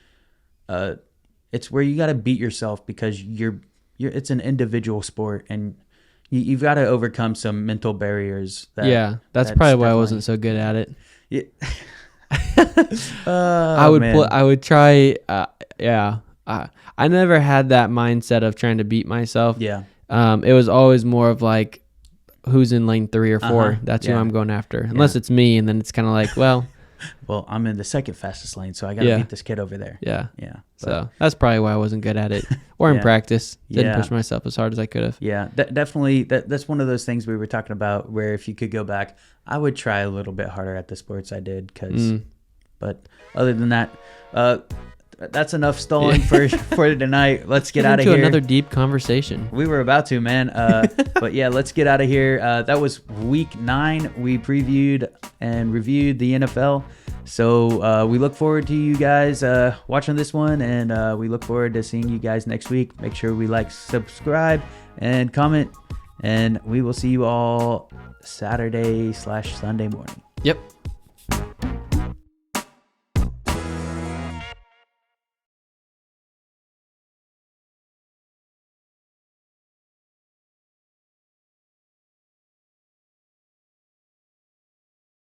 it's where you got to beat yourself, because it's an individual sport, and you've got to overcome some mental barriers. That's probably why I wasn't so good at it. Yeah. I would try. I never had that mindset of trying to beat myself. Yeah. It was always more of like, who's in lane 3 or 4? That's who I'm going after. Unless it's me, and then it's kind of like, well, Well, I'm in the second fastest lane, so I got to beat this kid over there. Yeah. Yeah. So that's probably why I wasn't good at it, or in Yeah. practice. Didn't Yeah. push myself as hard as I could have. Yeah, definitely. That's one of those things we were talking about where if you could go back, I would try a little bit harder at the sports I did. But other than that, that's enough stalling for tonight. Let's get out of here. Another deep conversation. We were about to, man. But yeah, let's get out of here. That was week 9. We previewed and reviewed the NFL. So we look forward to you guys watching this one, and we look forward to seeing you guys next week. Make sure we like, subscribe, and comment, and we will see you all Saturday/Sunday morning. Yep.